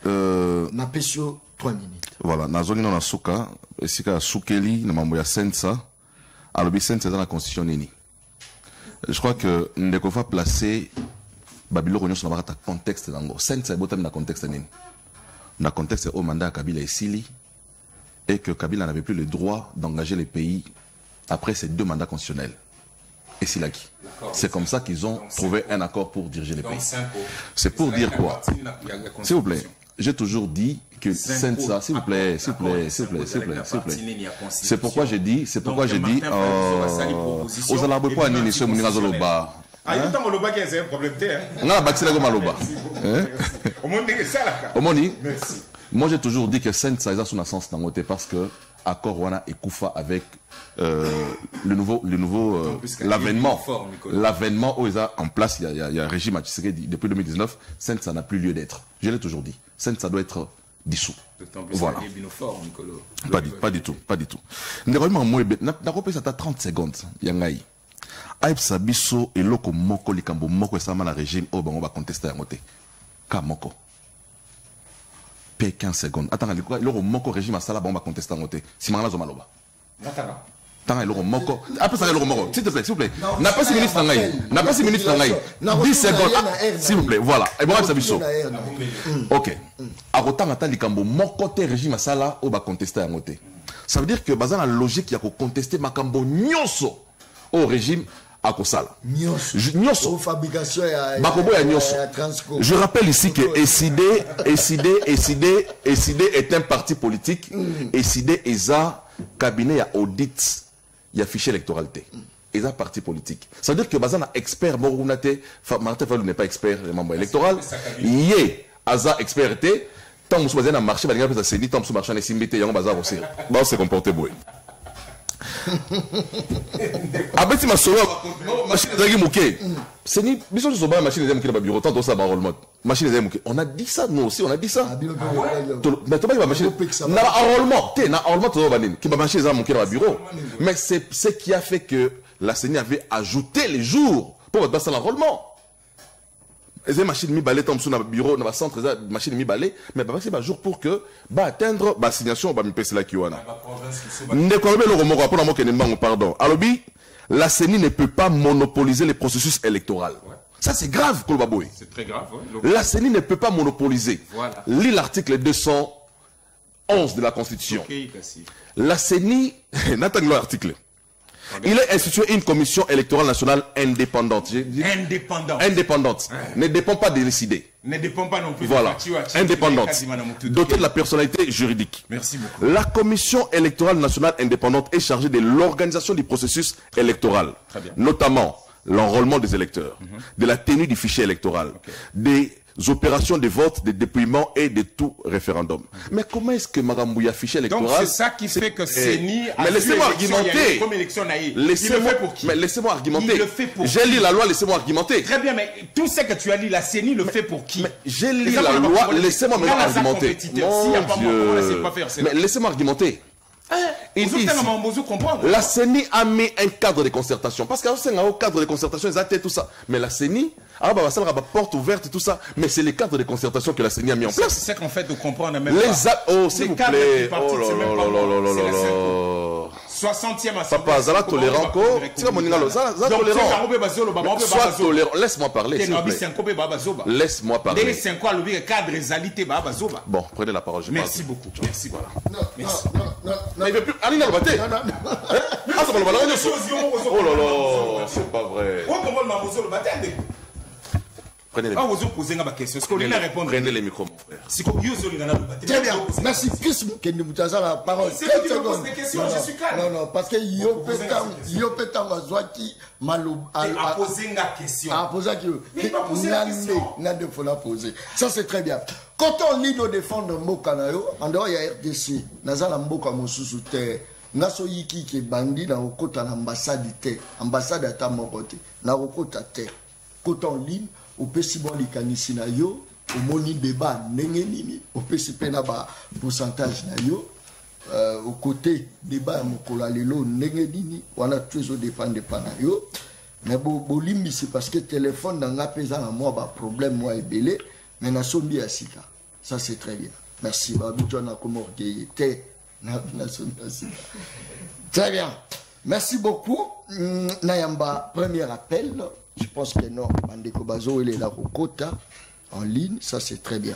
Na pesio 3 minutes. Voilà, nazoni na souka, esika soukeli na mambo ya sensa. Alors, c'est dans la constitution nini. Je crois que nous devons placer Babylone sur le contexte d'ango. C'est dans le contexte nini. Dans le contexte au mandat Kabila et Sili et que Kabila n'avait plus le droit d'engager les pays après ces 2 mandats constitutionnels. Et Silaki. C'est comme ça qu'ils ont trouvé un accord pour diriger les pays. C'est pour dire quoi? S'il vous plaît. J'ai toujours dit que Sensa, s'il vous plaît. C'est pourquoi j'ai dit, aux alabes pas ni ce mouni razoloba. Ah, il y a un loba qui est un problème terre. On a bâti la gomme à loba. Au monde de ça là. Au monde. Moi j'ai toujours dit que Sensa a son sens dans côté parce que accord wana et Koufa avec l'avènement où ils ont en place, il y a un régime à Tshisekedi depuis 2019, Sensa n'a plus lieu d'être. Je l'ai toujours dit. Sensa doit être dissous. Voilà. Pas du tout. Ça 30 secondes. Yangai. Aïb Sabiso et Loko Moko Likambo Moko et Sama la régime au on va contester à côté. Kamoko. 15 secondes. Attends, le Moko régime à Sala, on va contester à côté. Si Mangala Zomaloba. Attends, le Moko. Après ça, le Moko. S'il te plaît. N'a pas 6 minutes dans l'aïe. 10 secondes. S'il vous plaît, voilà. Et bon, Sabiso. Ok. À autant, attends, Likambo Moko te régime à Sala, on va contester à côté. Ça veut dire que, basant la logique, il y a qu'à contester Makambo Nyonso au régime. Nyonso. Fabrication je rappelle ici que ECD est un parti politique. ECD est un cabinet à audit, il y a fichier électoral. Et un parti politique. Ça veut dire que Bazana expert, Martin Fayou n'est pas expert, le membre électoral. Il est expert. Tant que vous avez un marché, vous avez un tant que vous marchez en SMBT, vous avez un se comporter. Après, tu m'as sauvé. machine ezalaki moke seni biso nyonso baya machine ezali moke na babiro tant tosala baenrôlement machine ezali moke on a dit ça nous aussi on a dit ça mais tobaki bamachine na baenrôlement te na enrôlement tozoba banini ki bamachine ezala moke na babiro mais c'est ce qui a fait que la CENI avait ajouté les jours pour bato basala enrôlement ezali machine mibale tant mosusu na bureau na bacentre eza machine mibale mais babaki bajour pour que baatteindre basignation bamipeselaki wana ndeko alobi eloko moko apona mokende mbango pardon alobi la CENI ne peut pas monopoliser les processus électoraux. Ouais. Ça c'est grave, Kolbaboy. C'est très grave. Ouais. La CENI ne peut pas monopoliser. Voilà. Lis l'article 211 de la Constitution. Okay, la CENI, n'attends l'article. Il est institué une commission électorale nationale indépendante. Indépendante. Ouais. Ne dépend pas des décidés. Ne dépend pas non plus. Voilà. Indépendante. Dotée de la personnalité juridique. Merci beaucoup. La commission électorale nationale indépendante est chargée de l'organisation du processus électoral. Très bien. Notamment l'enrôlement des électeurs, de la tenue du fichier électoral, des opérations de vote, de dépouillement et de tout référendum. Mais comment est-ce que Magambouya fichier électoral... Donc c'est ça qui fait que CENI... Mais laissez-moi argumenter. Mais laissez-moi argumenter. Il le fait pour j'ai lu la loi, laissez-moi argumenter. Très bien, mais tout ce que tu as lu, la CENI le fait pour qui? J'ai lu la loi, laissez-moi maintenant argumenter. Mais laissez-moi argumenter. La CENI a mis un cadre de concertation. Parce qu'il y a un cadre de concertation, ils ont tout ça. Mais la CENI, porte ouverte et tout ça. Mais c'est les cadres de concertation que la CENI a mis en place. C'est qu'en fait de comprendre même oh, s'il vous plaît. Oh là là là là. 60e à Papa, Zala tolérant. Sois tolérant. Laisse-moi parler, s'il vous plaît. Laisse-moi parler. Bon, prenez la parole. Merci beaucoup. Merci, voilà. Merci. Non, il veut plus. Allez, non, non. Oh là là, c'est pas vrai. Prenez les micros. Prenez les micros, mon frère. Très bien. Merci. Chris Kendi Moutaza, la parole. C'est lui qui me pose des questions, je suis calme. Non, parce que Yopetan Wazwaki Malou a posé une question. A posé une question. Ça, c'est très bien. Quand on lit nos défendre Mokanayo, en dehors, il y a RDC. Nazala Mboka Mosusu Terre. Naso Yiki qui est bandit dans le côté de l'ambassade de terre. Ambassade à Tamokote. Dans le côté de terre. Quand on lit, au Pessibon Likanisi na yo, au moni débat nengenini, au Pessipé na ba pourcentage na yo, au côté débat mokola lelo nengenini, on a toujours dépend na yo. Mais bolimbi c'est parce que téléphone dans la pesa na moi ba problème moi ebelé, mais na sombi asika. Ça c'est très bien. Merci babuto na komorgeye te na sombi asika. Très bien. Merci beaucoup. Nayamba, premier appel. Je pense que non. Bandeko Bazo, il est là au Kota, en ligne. Ça, c'est très bien.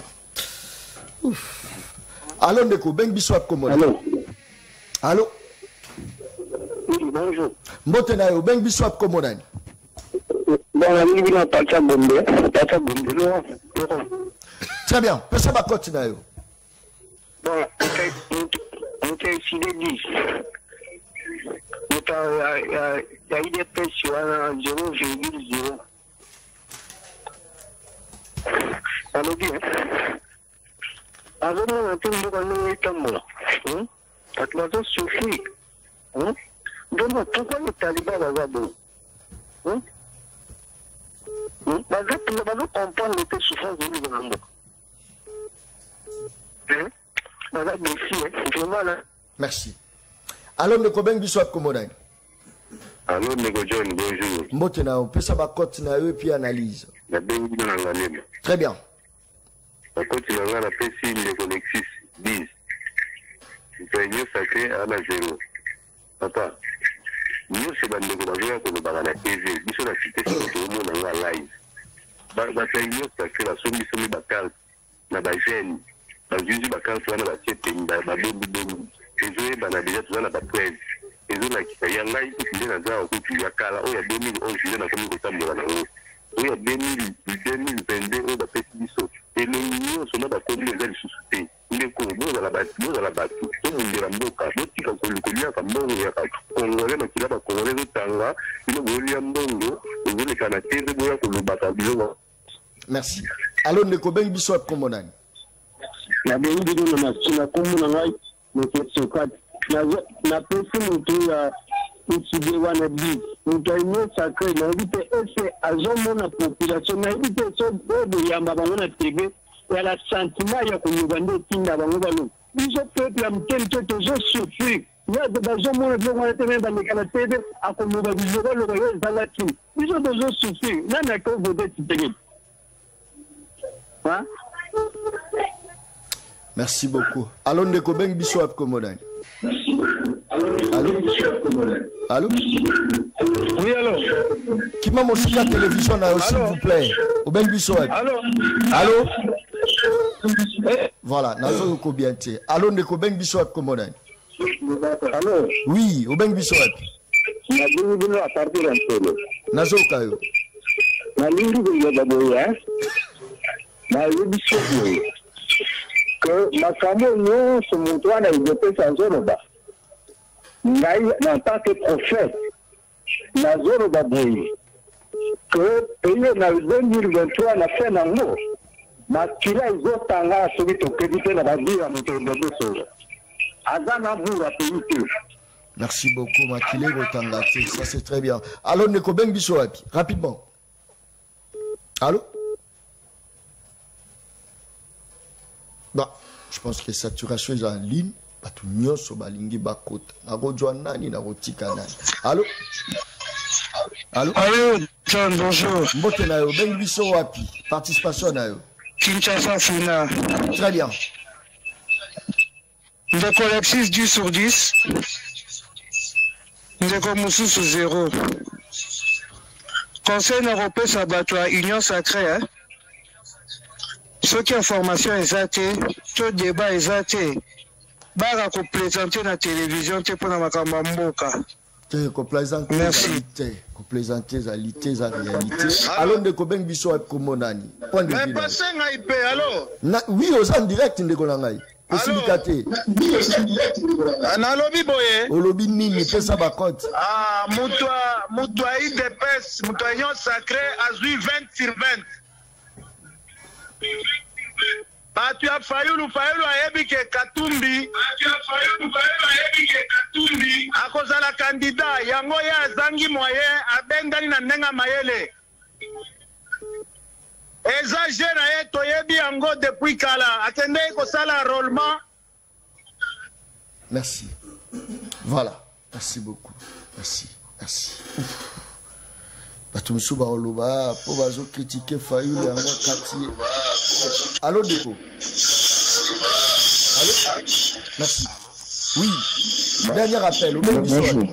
Ouf. Allô, Ndeko, Ben Biswap Komona. Allô. Allô. Oui, bonjour. Mbotenayo, Ben Biswap Komona. Très bien. Personne va continuer. Bon, on t'a décidé de dire. Il y a eu des pressions à 0,0. Alors bien, avant on a tout le temps là. Tu souffrir. Donc pourquoi les talibans va d'abord? Bah je comprendre les souffrances de l'Iran. Merci. Alors, nous avons besoin de Komodani. Alors, John, bonjour. Mbotena, on peut savoir côté na et puis analyse. Très bien. La côte na la PC de Connexis 10. Réunion sacrée à la 0. Papa, nous c'est dans le gouvernement pour nous la TV. Nous sommes la cité sur le monde en live. La réunion sacrée la soumission bakal na ba jeune. La juge bakal soit na la tête na ba bobu. Les gens déjà tout la presse. Les gens qui y a là ils sont dans un coup ya kala o ya 2011 ils na comme ko tambola na o ya 2022 o da petiso et les unions sont dans comme les ailes sous-souté il est comme dans la base tout le monde est mboka l'autre quand on le connaît comme bon ya ka on va na kila ba ko le tanga il est ya mbongo on veut les canadiens de boya ko le batabilo. Merci. Alors ne ko ben biso Komodani. La bengi de na komuna ngai na petso kat na pesi mutu ya étudié wana dit moto union sacré na dit ese azomona population na dit so de yamba bango na TV ya la sentiment ya konyubande tinda bango balo biso peuple ya mtemi to zo souffrir ya de bazomona blo wana tene ba mekana TV akonuba biso balo ba ezala ti biso zo souffrir nana ko voter titege hein. Merci beaucoup. Allô, Ndeko Beng Biswap Komodani. Allô? Allô? Oui, allô? Qui m'a montré la télévision là, s'il vous plaît? Au Beng Biswap. Allô? Allô? Voilà, Nazo Kobiante. Allô, Ndeko Beng Biswap Komodani. Allô? Oui, au Beng Biswap. Nazo Kayo. Que makambo nyonso moto wana ezopesa nzoloba ngai en tant que prophète nazoloba boye que eye na 2023 na fin nango makila ezotanga soki tokebi te na badire ya moto endobosolo aza na vura pays te. Merci beaucoup, Makile Rotangate, ça c'est très bien. Allô, Ndeko Beng Biswap, rapidement. Allô? Bah, je pense que saturation est en ligne. Batu nyonso balingi bakota. Narodjwa nani narotika nani. Allô? Allô? Allô, John, bonjour. Mbote na yo, Beng Biso wapi? Participation na yo. Kinshasa Fina. Très bien. Ndeko Alexis 10 sur 10. Ndeko Moussousou 0. Conseil européen Sabatwa, Union sacrée, hein? Ce qui est information exacte, tout débat exact, bara ko présenter na télévision te pour na makamba mboka. Te ko présenter réalité, ko présenter réalité za réalité. Allô Ndeko Beng Biso wa komonani. Mais passez ngai pe allô. Oui, aux en direct Ndeko na ngai. Possibilité. Na lobi boye. O lobi nini pesa ba compte. Ah, mutwa IDPS, mutwa Union sacré azui 20 sur 20. Batu ya Fayulu ayebi ke Katumbi akozala kandida yango ya azangi moyen abendani na ndenga mayele eza jeune ye toyebi yango depuis kala akende kosala enrôlement. Merci. Voilà. Merci beaucoup. Merci. Batumsu baoloba po bazo critiquer Fayulu yango kati. Allô Deko. Allô. Merci. Oui. Dernier appel. Bonjour.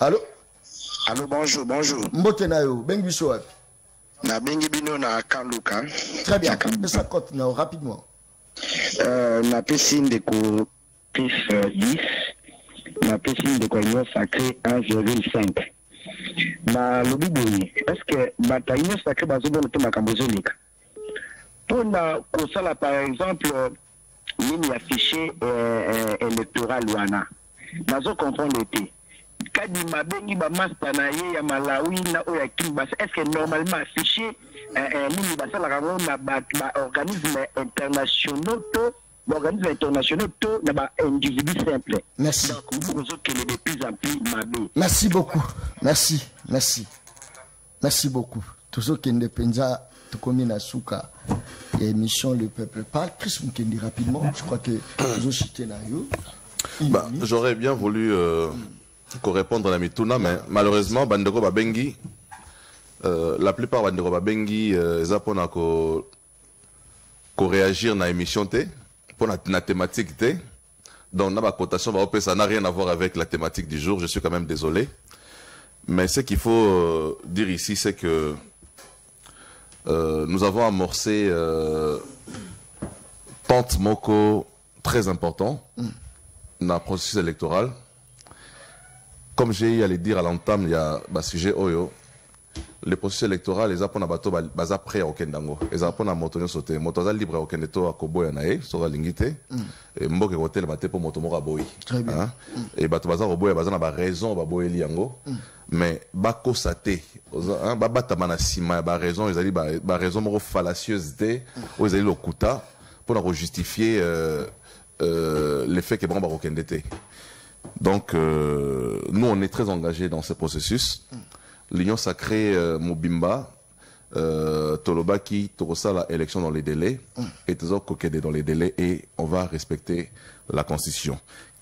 Allô. Allô, bonjour. Mbotenayo, Bengibiso wapi? Na Bengibino na Kanluka. Très bien. Ça continue rapidement. Na pesi Ndeko plus 10. Na pesi Ndeko Union sacré 1,5. Na lobi boye, est-ce que bata Union sacré bazobona to makambo zoleka? Pona kosala par exemple nini affiché électoral wana. Nazo comprendre te. Kadi mabengi ba master na ye ya Malawi na oya Kimbasa, est-ce que normalement affiché nini basala kango na ba organisme internationaux to l'organisme international to na ba individu simple. Merci. Donc vous avez de plus en plus mabé. Merci beaucoup. Merci beaucoup. Toujours kende penza to komi na suka et émission Le Peuple Parle. Chris Mukendi rapidement, je crois que vous citez na yo. J'aurais bien voulu qu'on réponde à la mituna, mais malheureusement bandeko babengi la plupart bandeko babengi zapona ko réagir na émission té pour la thématique té. Donc na ba cotation ça n'a rien à voir avec la thématique du jour, je suis quand même désolé. Mais ce qu'il faut dire ici, c'est que nous avons amorcé Tante Moko très important dans le processus électoral. Comme j'ai eu à le dire à l'entame, il y a un sujet Oyo. Le processus électoral, les Apona Bato, baza prêt à Okendango. Les Apona Motonio sauté. Motoza libre à Okendeto à Koboya Nae, Sora Lingite. Et Mboke Hotel Baté pour Motomora Boy. Et Bato Baza Roboya Baza n'a pas raison, Baboy Liango. Mais Bako Sate, Babata Manasima, ba raison, ils allaient ba raison moro fallacieuse de, ou ils allaient le Kuta, pour justifier le fait que Bamba Okendete. Donc, nous, on est très engagés dans ce processus. L'Union sacrée Mobimba, Tolobaki, Torosala, élection dans les délais, et toujours coquet dans les délais, et on va respecter la Constitution.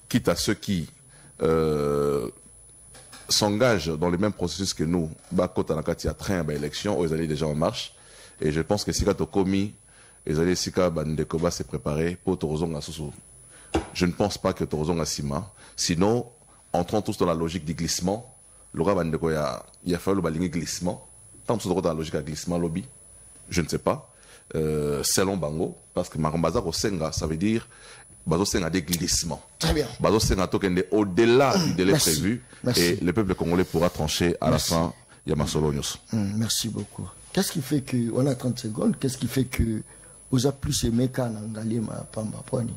Quitte à ceux qui s'engagent dans le même processus que nous, Bakota Nakati a train à l'élection, ils allaient déjà en marche. Et je pense que Sika Tokomi, ils allaient Sika Bandekoba se préparer pour Torozonga Sousou. Je ne pense pas que Torozonga Sima. Sinon, entrons tous dans la logique du glissement. Laura Bandeko, il a fallu le glissement. Tant que dans la logique de glissement lobby, je ne sais pas. Selon Bango, parce que Marambaza Rosenga, ça veut dire Bazo Senga des glissements. Très bien. Bazo Senga Tokende au-delà du délai prévu. Et le peuple congolais pourra trancher à la fin. Yamasolo Nyos. Merci beaucoup. Qu'est-ce qui fait que, on a 30 secondes, qu'est-ce qui fait que vous avez plus aimé qu'à Nangalema Pamba Pony?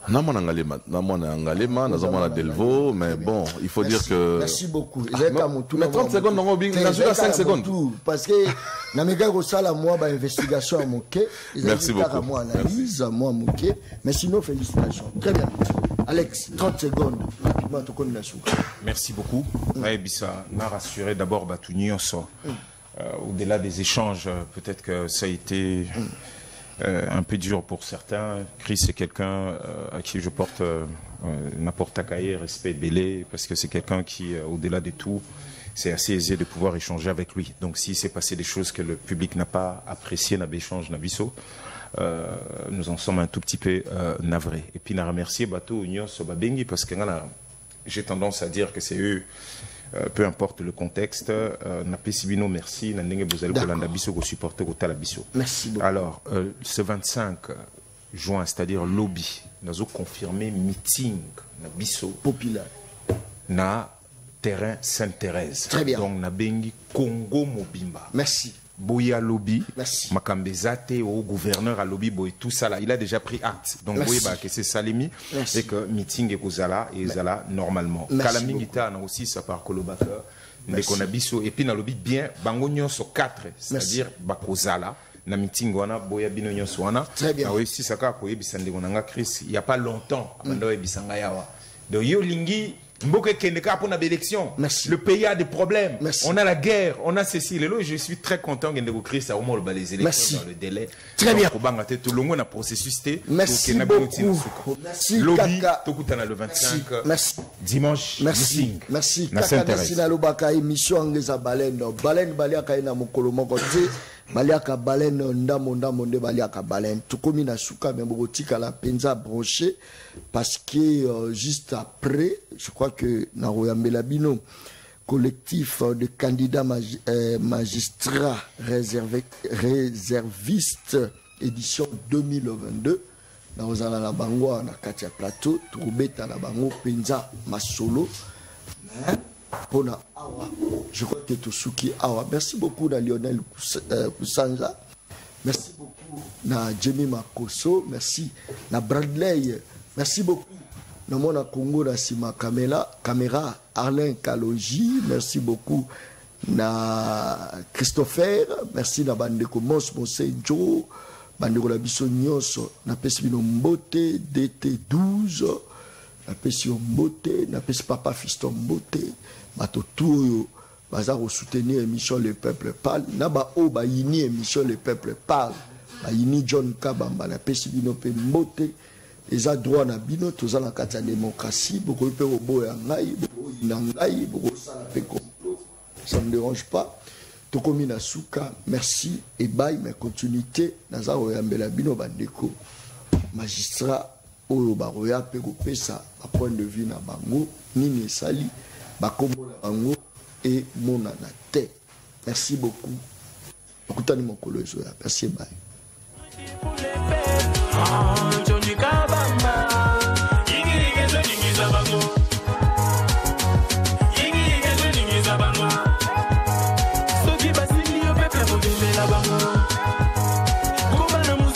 Namona Ngalema, Nazamona Delvo, mais bon, il faut dire que. Merci beaucoup. Mais 30 secondes, non, Bing, n'a joué à 5 secondes. Parce que, Namega Rossala, moi, investigation à Moké. Merci beaucoup. Moi, analyse, moi, Moké. Mais sinon, félicitations. Très bien. Alex, 30 secondes. Rapidement, tu connais la soupe. Merci beaucoup. Ça m'a rassuré d'abord, au-delà des échanges, peut-être que ça a été. Un peu dur pour certains. Chris, c'est quelqu'un à qui je porte n'importe quel respect belé, parce que c'est quelqu'un qui, au-delà de tout, c'est assez aisé de pouvoir échanger avec lui. Donc, s'il s'est passé des choses que le public n'a pas appréciées, n'a pas échangé, n'a pas nous en sommes un tout petit peu navrés. Et puis, on a remercié Bato Union Sobabengi, parce que j'ai tendance à dire que c'est eux. Peu importe le contexte, Napesibino, merci. Merci beaucoup. Alors, ce 25 juin, c'est-à-dire lobby, nous avons confirmé meeting Nabiso populaire na terrain Sainte-Thérèse. Très bien. Donc, Nabengi Congo Mobimba. Merci. Boya lobby, merci. Makambezate au gouverneur à lobby, boy, tout ça là, il a déjà pris acte. Donc, boy, bah, que c'est Salimi, et que meeting est Kozala et Zala normalement. Kalamingita, on a aussi ça par Kolobaka, et puis na lobby bien, Bangonyon sur 4, c'est-à-dire Bakozala. Na meeting wana boya bino nyonso wana. Très bien. Oui, si ça ka ko yebisande gonanga Chris, il y a pas longtemps, abanda yebisanga yawa. Donc yo lingi le pays a des problèmes. Merci. On a la guerre, on a ceci. Je suis très content que vous créez ça au moins les élections dans le délai. Très bien. Merci beaucoup. Merci. Lobby, le 25 dimanche. Merci. Merci. Merci. Émission anglaise baleine. Baleine baliaka na mokolo moko te. Baliaka baleine ndamo nde baliaka baleine. Tukomi na suka mais botika la penza broché parce que juste après, je crois que na Royambela Bino collectif de candidats magistrats réservistes édition 2022 na ozala na bango na katia plateau trubeta na bango penza masolo pona awa. Je crois que Tosuki awa. Merci beaucoup à Lionel Kusanja. Merci beaucoup à Jamie Makoso. Merci à Bradley. Merci beaucoup à mon Congo na Sima caméra Arlen Kaloji. Merci beaucoup à Christopher. Merci à Bandeko Mos Joe. Bandeko la biso nyonso na pesi bino mbote DT12. Na pesi mbote, na pesi papa fiston mbote. Bato tout baza soutenir émission Le Peuple Parle. Naba o ba yini émission Le Peuple Parle. Ba yini John Kabamba na pesi bino pe mbote. Eza droit na bino toza na kati ya démocratie. Boko pe obo ya ngai, boko ina ngai, boko sala pe complot. Ça ne me dérange pas. Tokomi na suka, merci et bye, mais continuité. Naza oyambela bino bandeko. Magistrat oyo baroya pe kopesa a point de vue na bango nini sali bakombo na bango et monana te. Merci beaucoup. Okutani mokolo ezoya. Merci bye.